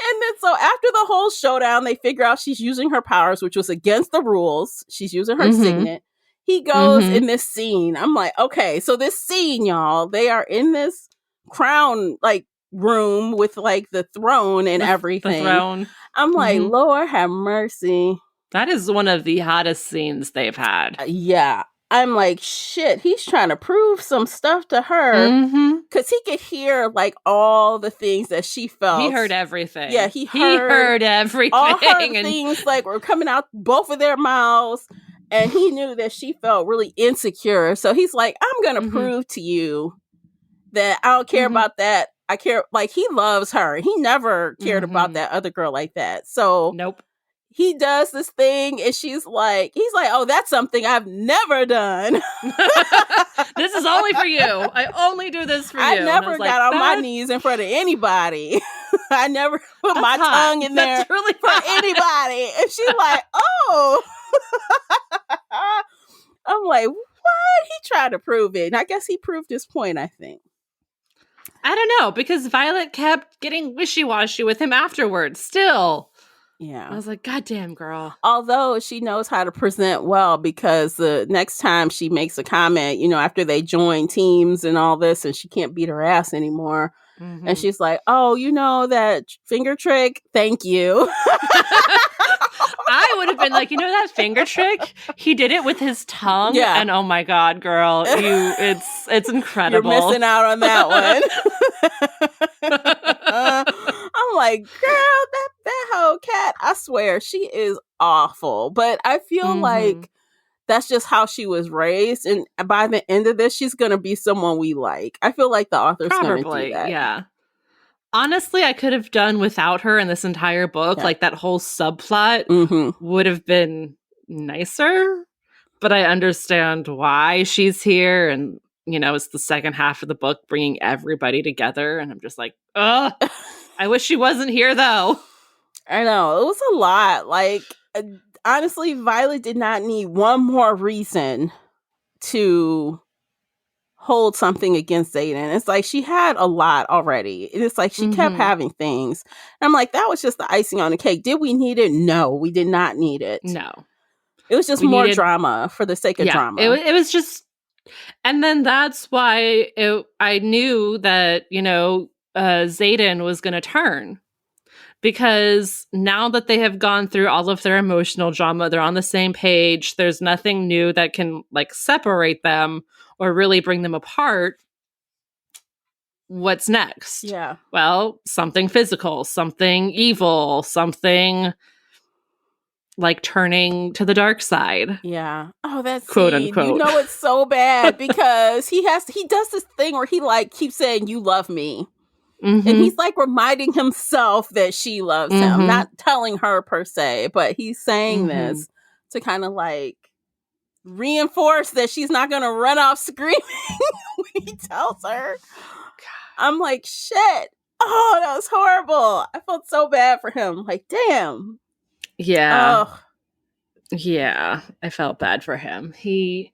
And then so after the whole showdown, they figure out she's using her powers, which was against the rules. She's using her signet. He goes in this scene. I'm like, okay, so this scene, y'all, they are in this crown, like, room with, like, the throne and everything. The throne. I'm like, Lord have mercy. That is one of the hottest scenes they've had. Yeah. I'm like, shit, he's trying to prove some stuff to her. Because he could hear, like, all the things that she felt. He heard everything. Yeah, he heard everything. All her things, like, were coming out both of their mouths. And he knew that she felt really insecure. So he's like, I'm going to prove to you that I don't care about that. I care, like, he loves her. He never cared about that other girl like that. So nope. He does this thing, and he's like, oh, that's something I've never done. This is only for you. I only do this for you. I never got on my knees in front of anybody. I never put my tongue in there really for anybody. And she's like, oh. I'm like, what? He tried to prove it. And I guess he proved his point, I think. I don't know, because Violet kept getting wishy-washy with him afterwards, still. Yeah. I was like, God damn, girl. Although she knows how to present well, because the next time she makes a comment, you know, after they join teams and all this, and she can't beat her ass anymore. And she's like, oh, you know that finger trick? Thank you. I would have been like, that finger trick? He did it with his tongue. Yeah. And oh my God, girl, it's incredible. You're missing out on that one. I'm like, girl, that whole cat, I swear, she is awful. But I feel like that's just how she was raised. And by the end of this, she's going to be someone we like. I feel like the author's going to do that. Yeah. Honestly, I could have done without her in this entire book. Yeah. Like that whole subplot would have been nicer, but I understand why she's here. And, it's the second half of the book bringing everybody together. And I'm just like, ugh, I wish she wasn't here though. I know. It was a lot. Like, honestly, Violet did not need one more reason to hold something against Xaden. It's like she had a lot already. It's like she kept having things. And I'm like, that was just the icing on the cake. Did we need it? No, we did not need it. No. It was just more drama for the sake of drama. It was just, and then that's why I knew that, Xaden was going to turn. Because now that they have gone through all of their emotional drama, they're on the same page. There's nothing new that can separate them or really bring them apart. What's next? Yeah. Well, something physical, something evil, something turning to the dark side. Yeah. Oh, that's quote unquote. It's so bad because he does this thing where he keeps saying, "You love me." And he's reminding himself that she loves him, not telling her per se, but he's saying this to kind of reinforce that she's not going to run off screaming when he tells her. I'm like, shit. Oh, that was horrible. I felt so bad for him. Like, damn. Yeah. Oh. Yeah. I felt bad for him. He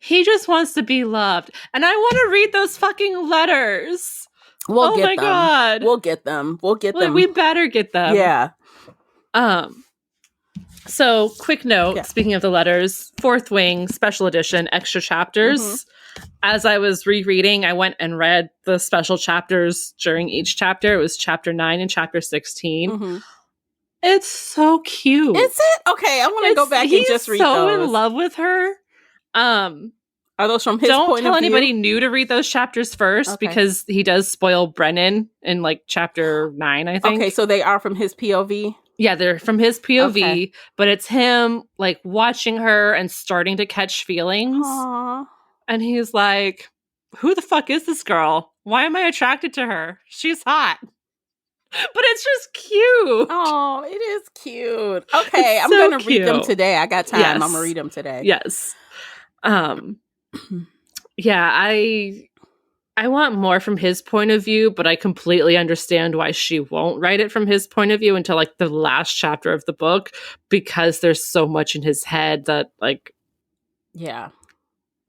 just wants to be loved. And I want to read those fucking letters. We'll get them. God. We'll get them. We better get them. Yeah. So, quick note, speaking of the letters, Fourth Wing, special edition, extra chapters. As I was rereading, I went and read the special chapters during each chapter. It was chapter 9 and chapter 16. It's so cute. Is it? Okay, I want to go back and just read those. He's so in love with her. Are those from his point of view? Don't tell anybody new to read those chapters first because he does spoil Brennan in chapter 9, I think. Okay, so they are from his POV? Yeah, they're from his POV, but it's him watching her and starting to catch feelings. Aww. And he's like, who the fuck is this girl? Why am I attracted to her? She's hot. But it's just cute. Oh, it is cute. Okay, I'm going to read them today. I got time. Yes. I'm going to read them today. Yes. Yeah, I want more from his point of view, but I completely understand why she won't write it from his point of view until the last chapter of the book, because there's so much in his head that yeah.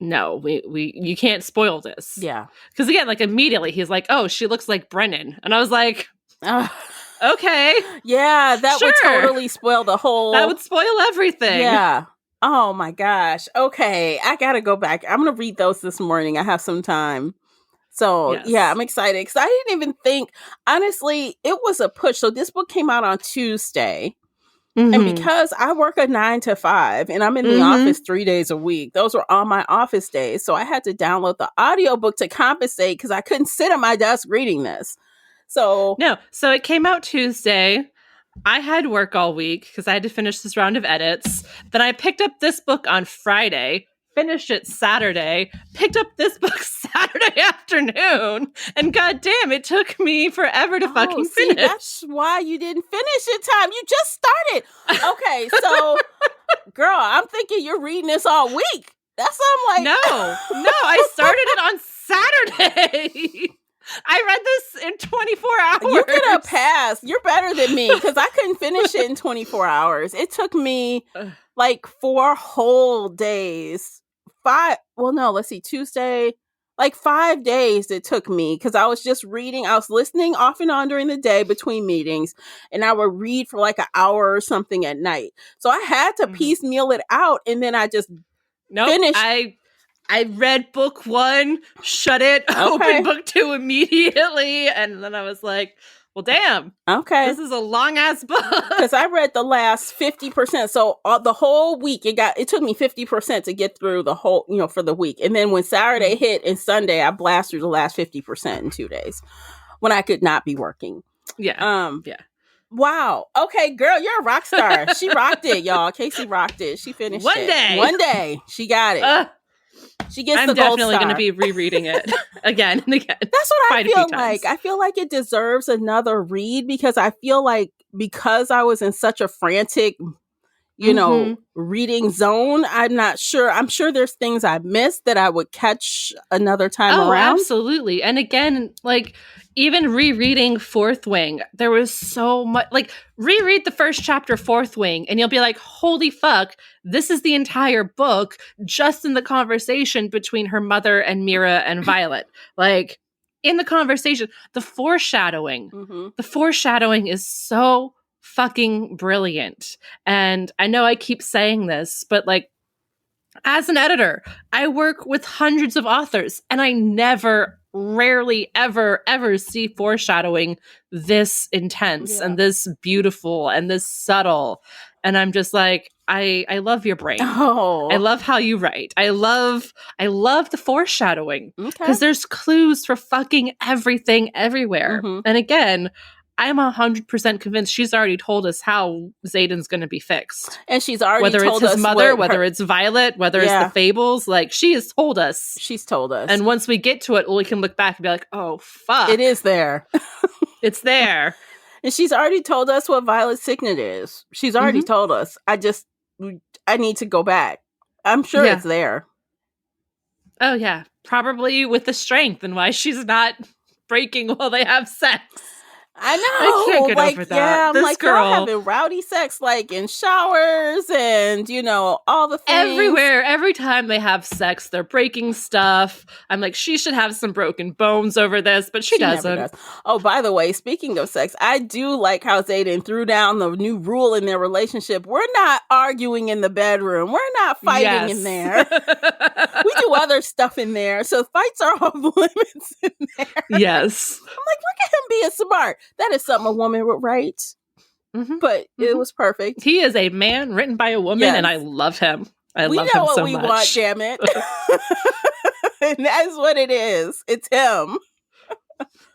No, you can't spoil this. Yeah. Because again, immediately he's like, oh, she looks like Brennan. And I was like, okay. Yeah, that would totally spoil the whole... That would spoil everything. Yeah. Oh my gosh. Okay. I got to go back. I'm going to read those this morning. I have some time. So yeah, I'm excited because I didn't even think, honestly, it was a push. So this book came out on Tuesday. And because I work a 9 to 5 and I'm in the office 3 days a week, those were all my office days. So I had to download the audiobook to compensate because I couldn't sit at my desk reading this. So it came out Tuesday. I had work all week because I had to finish this round of edits. Then I picked up this book on Friday, finished it Saturday, picked up this book Saturday afternoon, and goddamn, it took me forever to fucking finish. That's why you didn't finish in time. You just started. Okay, so, girl, I'm thinking you're reading this all week. That's what I'm like. No, I started it on Saturday. I read this in 24 hours. You get a pass. You're better than me because I couldn't finish it in 24 hours. It took me 4 whole days. Tuesday. 5 days it took me because I was just reading. I was listening off and on during the day between meetings, and I would read for an hour or something at night. So I had to piecemeal it out, and then I just finished. I read book 1, shut it, opened book 2 immediately, and then I was like, Well, damn. Okay. This is a long ass book. Because I read the last 50%. So the whole week, it took me 50% to get through the whole, for the week. And then when Saturday hit and Sunday, I blasted through the last 50% in 2 days when I could not be working. Yeah. Wow. Okay, girl, you're a rock star. She rocked it, y'all. Casey rocked it. She finished it. One day. She got it. She gets the gold star. I'm definitely going to be rereading it again and again. That's what I feel like. I feel like it deserves another read because I feel like because I was in such a frantic, reading zone, I'm not sure. I'm sure there's things I missed that I would catch another time around. Absolutely. And again, like even rereading Fourth Wing, there was so much, like reread the first chapter Fourth Wing and you'll be like, holy fuck, this is the entire book just in the conversation between her mother and Mira and Violet. Like in the conversation, the foreshadowing is so fucking brilliant. And I know I keep saying this, but like as an editor, I work with hundreds of authors and I rarely ever see foreshadowing this intense and this beautiful and this subtle. And I'm just like, I love your brain. I love how you write. I love the foreshadowing because there's clues for fucking everything everywhere. And again, I'm 100% convinced she's already told us how Xaden's going to be fixed. And she's already whether told it's us his mother, whether it's Violet, whether it's the Fables, like she has told us. She's told us. And once we get to it, we can look back and be like, oh, fuck. It is there. It's there. And she's already told us what Violet's signet is. She's already told us. I need to go back. I'm sure it's there. Oh, yeah. Probably with the strength and why she's not breaking while they have sex. I know. I can't get over that. Yeah, I'm this like, girl y'all having rowdy sex, like in showers and, all the things. Everywhere. Every time they have sex, they're breaking stuff. I'm like, she should have some broken bones over this, but she doesn't. Never does. Oh, by the way, speaking of sex, I do like how Xaden threw down the new rule in their relationship. We're not arguing in the bedroom. We're not fighting in there. We do other stuff in there. So fights are off limits in there. Yes. I'm like, look at him being smart. That is something a woman would write. But it was perfect. He is a man written by a woman, and I love him. I love him so much. We know what we want, damn it. And that's what it is. It's him.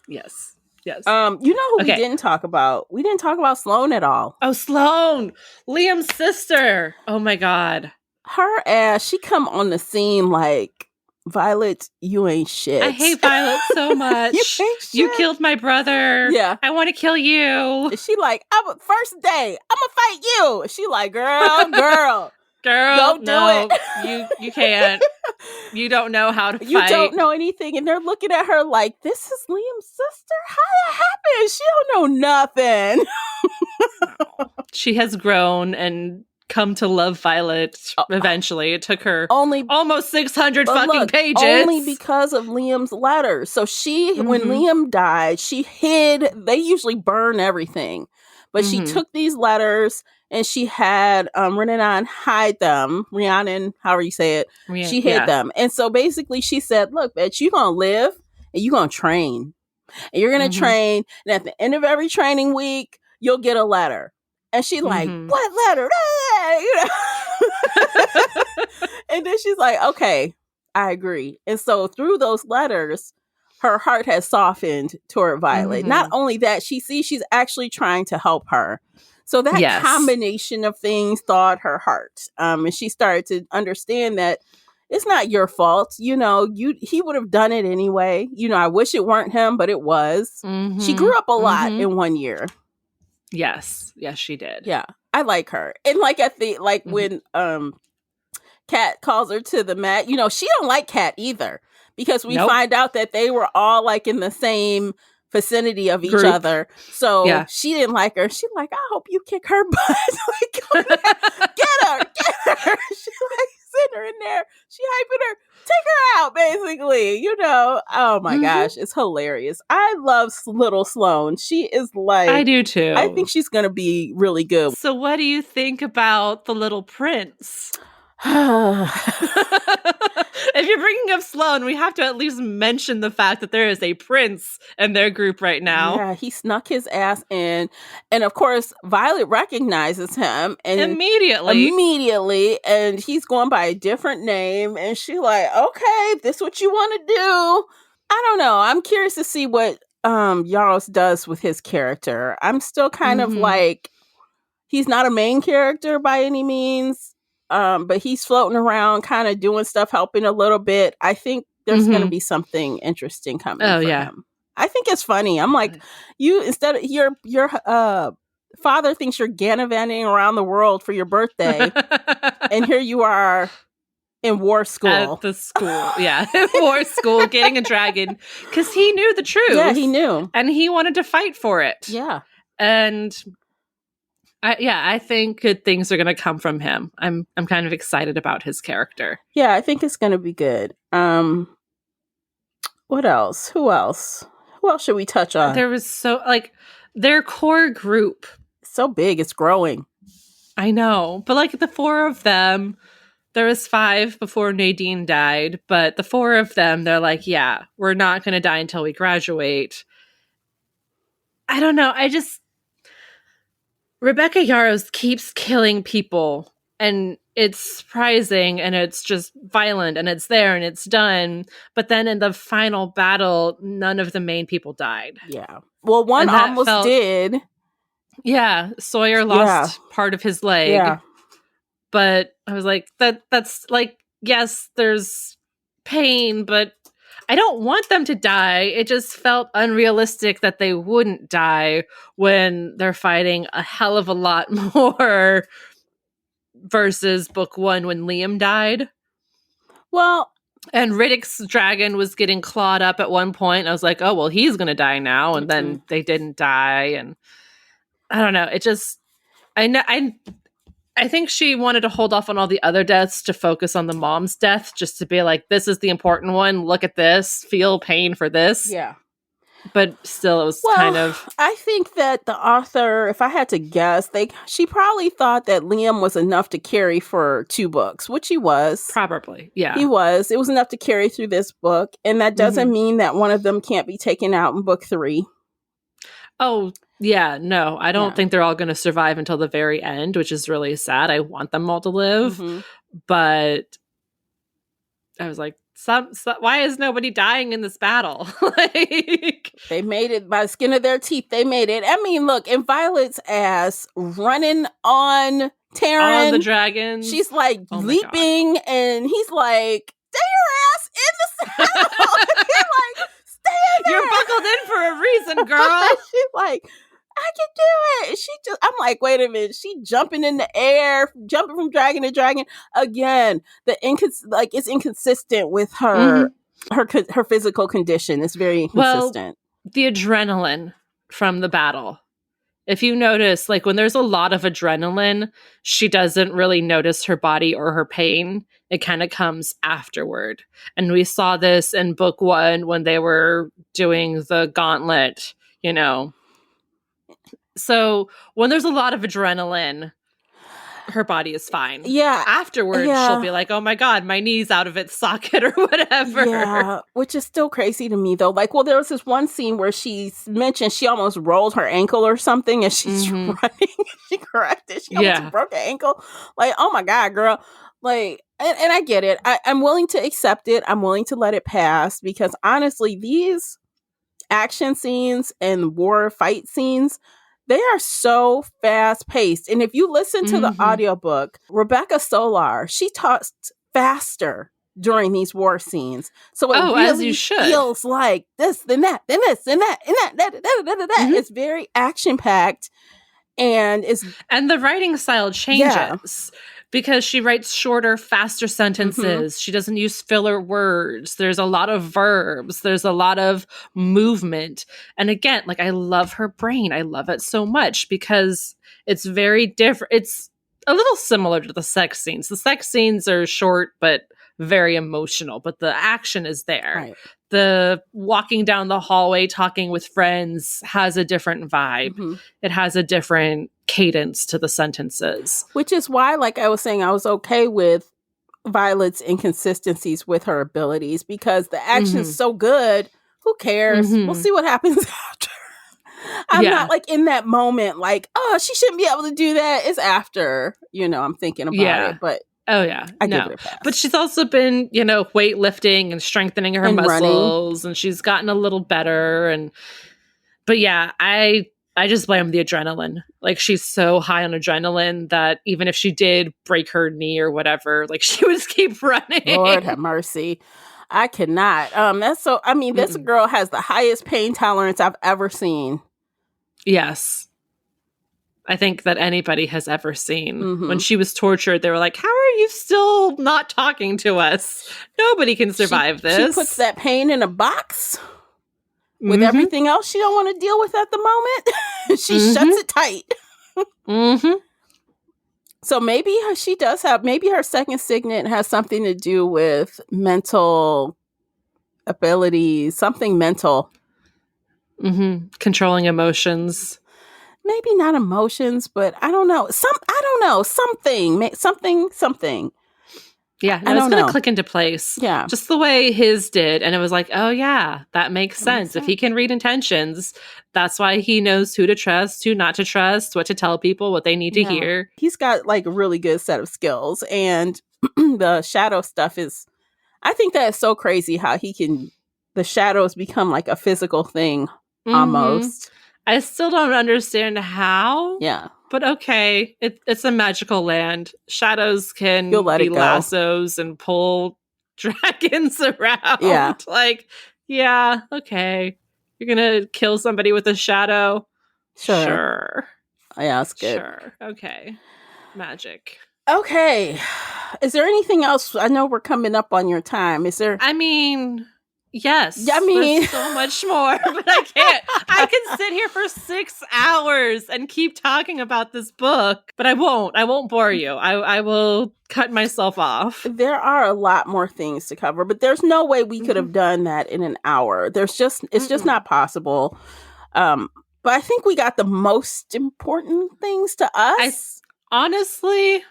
Yes. You know who we didn't talk about? We didn't talk about Sloane at all. Oh, Sloane. Liam's sister. Oh, my God. Her ass, she come on the scene like, Violet, you ain't shit. I hate Violet so much. You ain't shit. You killed my brother. Yeah. I want to kill you. She like, first day, I'm gonna fight you. She like, girl. Don't do it. You can't. You don't know how to fight. You don't know anything. And they're looking at her like, this is Liam's sister? How that happened? She don't know nothing. She has grown and come to love Violet eventually. It took her almost 600 fucking pages. Only because of Liam's letters. So when Liam died, she hid. They usually burn everything. But she took these letters and she had Rhiannon hide them. Rhiannon, however you say it. She hid them. And so basically she said, look, bitch, you're going to live and you're going to train. And you're going to train. And at the end of every training week, you'll get a letter. And she like, what letter? And then she's like, okay, I agree. And so through those letters, her heart has softened toward Violet. Not only that, she sees she's actually trying to help her. So that combination of things thawed her heart. And she started to understand that it's not your fault. He would have done it anyway. I wish it weren't him, but it was. She grew up a lot in 1 year. Yes, she did. Yeah, I like her. And like when Kat calls her to the mat, she don't like Kat either because we find out that they were all like in the same vicinity of each other. So she didn't like her. She's like, I hope you kick her butt. Like, get her. She like sitting her in there. She hyping her. Take her out, basically. Oh my gosh, it's hilarious. I love little Sloane. She is like, I do too. I think she's gonna be really good. So what do you think about the little prince? If you're bringing up Sloane, we have to at least mention the fact that there is a prince in their group right now. Yeah, he snuck his ass in. And of course, Violet recognizes him and immediately, and he's going by a different name. And she's like, okay, this what you want to do. I don't know. I'm curious to see what Yarros does with his character. I'm still kind of like, he's not a main character by any means. But he's floating around, kind of doing stuff, helping a little bit. I think there's going to be something interesting coming for him. I think it's funny. I'm like, you, instead of your father thinks you're gallivanting around the world for your birthday, and here you are in war school. At the school, war school, getting a dragon, because he knew the truth. Yeah, he knew, and he wanted to fight for it. Yeah, and. I think good things are going to come from him. I'm kind of excited about his character. Yeah, I think it's going to be good. What else? Who else? Who else should we touch on? There was their core group. So big, it's growing. I know. But the four of them, there was 5 before Nadine died. But the 4 of them, they're like, yeah, we're not going to die until we graduate. I don't know. Rebecca Yarros keeps killing people, and it's surprising, and it's just violent, and it's there, and it's done. But then in the final battle, none of the main people died. Yeah. Well, one almost did. Yeah. Sawyer lost part of his leg. Yeah. But I was like, that's yes, there's pain, but I don't want them to die. It just felt unrealistic that they wouldn't die when they're fighting a hell of a lot more versus book 1 when Liam died. Well, and Riddick's dragon was getting clawed up at one point. I was like, oh, well, he's going to die now. And then they didn't die. And I don't know. It just, I think she wanted to hold off on all the other deaths to focus on the mom's death, just to be like, this is the important one. Look at this. Feel pain for this. Yeah. But still, it was kind of... I think that the author, if I had to guess, she probably thought that Liam was enough to carry for 2 books, which he was. Probably, yeah. He was. It was enough to carry through this book. And that doesn't mean that one of them can't be taken out in book 3. Oh, yeah, no. I don't think they're all going to survive until the very end, which is really sad. I want them all to live. But I was like, why is nobody dying in this battle? They made it by the skin of their teeth. They made it. I mean, look, and Violet's ass running on Taryn. On the dragon. She's leaping, and he's like, stay your ass in the saddle. He's like, stay in there. You're buckled in for a reason, girl. She's like, I can do it. I'm like, wait a minute. She jumping in the air, jumping from dragon to dragon. Again, it's inconsistent with her her physical condition. It's very inconsistent. Well, the adrenaline from the battle. If you notice, when there's a lot of adrenaline, she doesn't really notice her body or her pain. It kind of comes afterward. And we saw this in book 1 when they were doing the gauntlet, So when there's a lot of adrenaline, her body is fine. Yeah. Afterwards, she'll be like, oh my God, my knee's out of its socket or whatever. Yeah, which is still crazy to me though. There was this one scene where she mentioned she almost rolled her ankle or something and she's running. She corrected. She almost broke her ankle. Oh my God, girl. And I get it. I'm willing to accept it. I'm willing to let it pass because honestly, these action scenes and war fight scenes, they are so fast paced. And if you listen to the audiobook, Rebecca Solar, she talks faster during these war scenes. So it really feels like this, then that, then this, and that, and that. It's very action packed. And the writing style changes because she writes shorter, faster sentences. She doesn't use filler words. There's a lot of verbs. There's a lot of movement. And again, I love her brain. I love it so much because it's very different. It's a little similar to the sex scenes. The sex scenes are short, but very emotional, but the action is there. Right. The walking down the hallway, talking with friends has a different vibe. It has a different cadence to the sentences. Which is why, I was saying, I was okay with Violet's inconsistencies with her abilities because the action's so good. Who cares? We'll see what happens after. I'm not like in that moment like, oh, she shouldn't be able to do that. It's after, I'm thinking about it. But oh, yeah. I give it a pass. But she's also been, weightlifting and strengthening her muscles, and she's gotten a little better. But yeah, I just blame the adrenaline. Like, she's so high on adrenaline that even if she did break her knee or whatever, like, she would just keep running. Lord have mercy. I cannot. This girl has the highest pain tolerance I've ever seen. Yes. I think that anybody has ever seen. When she was tortured, they were like, how are you still not talking to us? Nobody can survive this. She puts that pain in a box with everything else she don't want to deal with at the moment. She shuts it tight. So maybe maybe her second signet has something to do with mental abilities, something mental. Controlling emotions. Maybe not emotions, but I don't know. Something. Yeah, no, it's going to click into place. Yeah. Just the way his did. And it was like, oh, yeah, that makes sense. If he can read intentions, that's why he knows who to trust, who not to trust, what to tell people, what they need to hear. He's got like a really good set of skills. And the shadow stuff I think that is so crazy how the shadows become like a physical thing almost. I still don't understand how. Yeah. But okay, it's a magical land. Shadows can be lassos and pull dragons around. Yeah. Like, yeah, okay. You're going to kill somebody with a shadow? Sure. Yeah, that's good. Sure. Okay. Magic. Okay. Is there anything else? I know we're coming up on your time. Is there? I mean, yes. There's so much more, but I can't. I can sit here for 6 hours and keep talking about this book, but I won't bore you. I will cut myself off. There are a lot more things to cover, but there's no way we could have done that in an hour. It's just not possible. But I think we got the most important things to us. Honestly,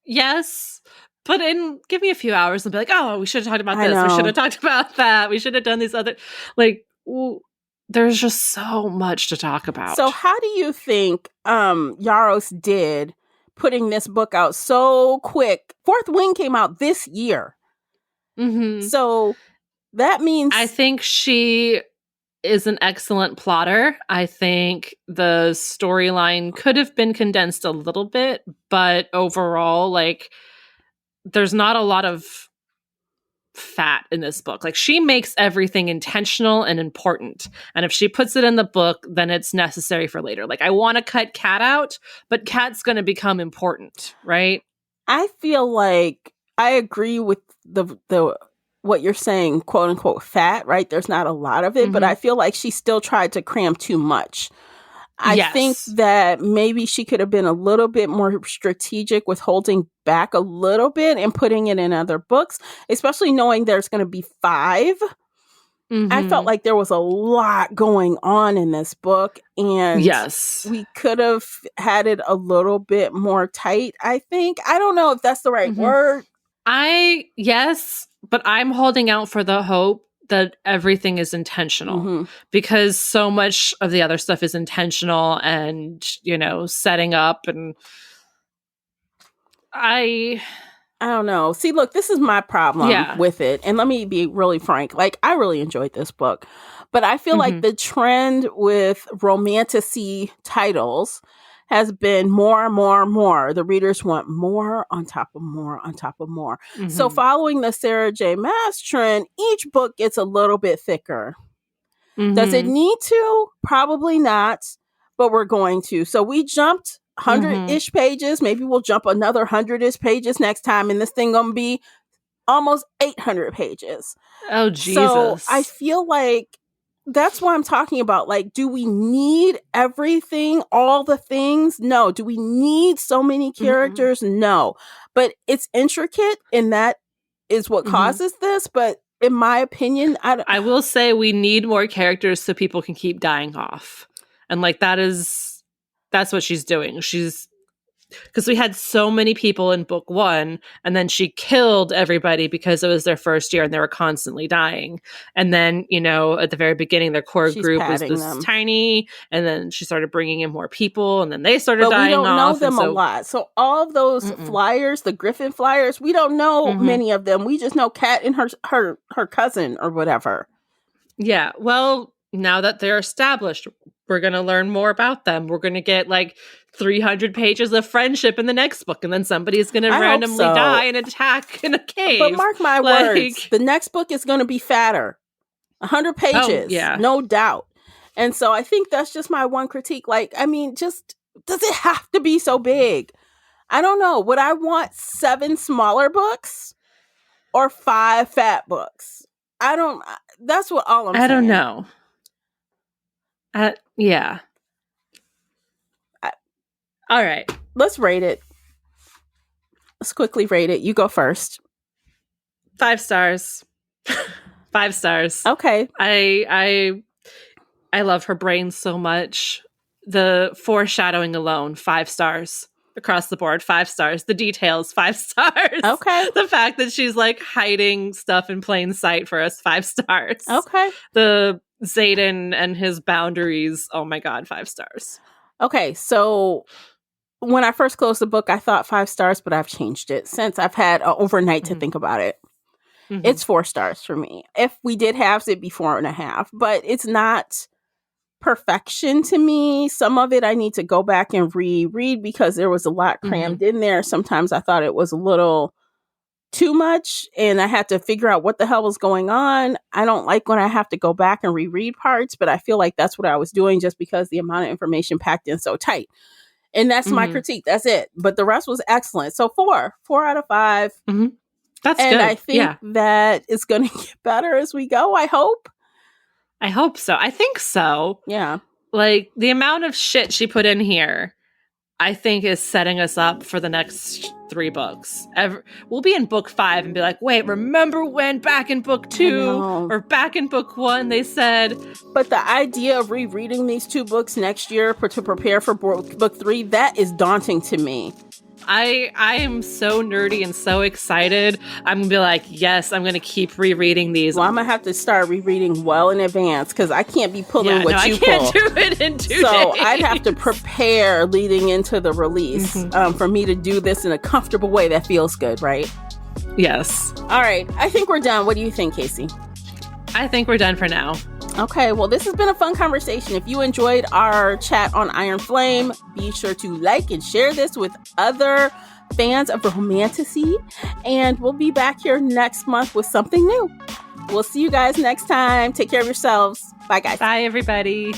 yes. But give me a few hours and be like, oh, we should have talked about this. We should have talked about that. We should have done these other, there's just so much to talk about. So how do you think Yarros did putting this book out so quick? Fourth Wing came out this year. So that means... I think she is an excellent plotter. I think the storyline could have been condensed a little bit, but overall, there's not a lot of fat in this book. She makes everything intentional and important. And if she puts it in the book, then it's necessary for later. I want to cut Cat out, but Cat's going to become important, right? I feel like I agree with the what you're saying, quote unquote, fat, right? There's not a lot of it, but I feel like she still tried to cram too much. I think that maybe she could have been a little bit more strategic with holding back a little bit and putting it in other books, especially knowing there's going to be 5. I felt like there was a lot going on in this book, and we could have had it a little bit more tight, I think. I don't know if that's the right word. Yes, but I'm holding out for the hope that everything is intentional because so much of the other stuff is intentional and, setting up, and I don't know. See, look, this is my problem with it. And let me be really frank. I really enjoyed this book, but I feel like the trend with romantasy titles has been more. The readers want more on top of more on top of more. So following the Sarah J. Maas trend, each book gets a little bit thicker. Does it need to? Probably not, but we're going to. So we jumped 100-ish pages. Maybe we'll jump another 100-ish pages next time, and this thing gonna be almost 800 pages. Oh, Jesus. So I feel like that's what I'm talking about. Do we need everything, all the things? No. Do we need so many characters? No. But it's intricate, and that is what causes this. But in my opinion, I will say we need more characters so people can keep dying off. And that's what she's doing. She's because we had so many people in book 1, and then she killed everybody because it was their first year and they were constantly dying. And then, at the very beginning, their core group was this tiny, and then she started bringing in more people, and then they started dying off. But we don't know them a lot. So all of those flyers, the Griffin flyers, we don't know many of them. We just know Kat and her cousin or whatever. Yeah, well, now that they're established, we're going to learn more about them. We're going to get 300 pages of friendship in the next book, and then somebody's going to randomly die and attack in a cave. But mark my words, the next book is going to be fatter. 100 pages, no doubt. And so I think that's just my one critique. Just does it have to be so big? I don't know. Would I want 7 smaller books or 5 fat books? That's what all I'm saying. I don't know. Yeah. All right. Let's rate it. Let's quickly rate it. You go first. 5 stars. 5 stars. Okay. I love her brain so much. The foreshadowing alone, 5 stars. Across the board, 5 stars. The details, 5 stars. Okay. The fact that she's hiding stuff in plain sight for us, 5 stars. Okay. The Xaden and his boundaries, oh my God, 5 stars. Okay, so when I first closed the book, I thought 5 stars, but I've changed it since I've had overnight to think about it. It's 4 stars for me. If we did halves, it'd be 4.5, but it's not perfection to me. Some of it I need to go back and reread because there was a lot crammed in there. Sometimes I thought it was a little too much and I had to figure out what the hell was going on. I don't like when I have to go back and reread parts, but I feel like that's what I was doing just because the amount of information packed in so tight. And that's my critique. That's it. But the rest was excellent. So 4 out of 5. That's and good. I think that it's going to get better as we go. I hope. I hope so. I think so. Yeah. The amount of shit she put in here, I think is setting us up for the next 3 books. We'll be in book 5 and be like, wait, remember when back in book 2 or back in book 1 they said. But the idea of rereading these 2 books next year to prepare for book 3, that is daunting to me. I am so nerdy and so excited. I'm going to be like, yes, I'm going to keep rereading these. Well, I'm going to have to start rereading well in advance because I can't be pulling what you pull. I can't do it in 2 days. So I'd have to prepare leading into the release for me to do this in a comfortable way that feels good, right? Yes. All right. I think we're done. What do you think, Casey? I think we're done for now. Okay, well, this has been a fun conversation. If you enjoyed our chat on Iron Flame, be sure to like and share this with other fans of romantasy. And we'll be back here next month with something new. We'll see you guys next time. Take care of yourselves. Bye, guys. Bye, everybody.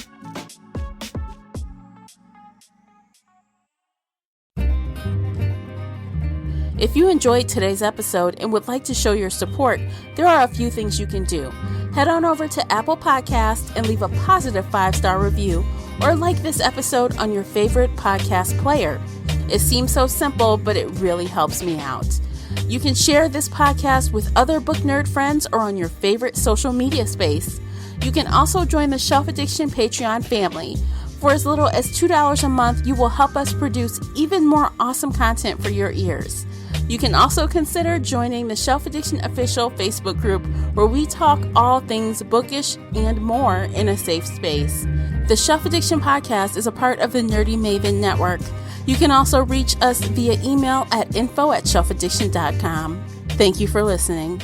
If you enjoyed today's episode and would like to show your support, there are a few things you can do. Head on over to Apple Podcasts and leave a positive 5-star review, or like this episode on your favorite podcast player. It seems so simple, but it really helps me out. You can share this podcast with other book nerd friends or on your favorite social media space. You can also join the Shelf Addiction Patreon family. For as little as $2 a month, you will help us produce even more awesome content for your ears. You can also consider joining the Shelf Addiction official Facebook group where we talk all things bookish and more in a safe space. The Shelf Addiction podcast is a part of the Nerdy Maven network. You can also reach us via email at info@shelfaddiction.com. Thank you for listening.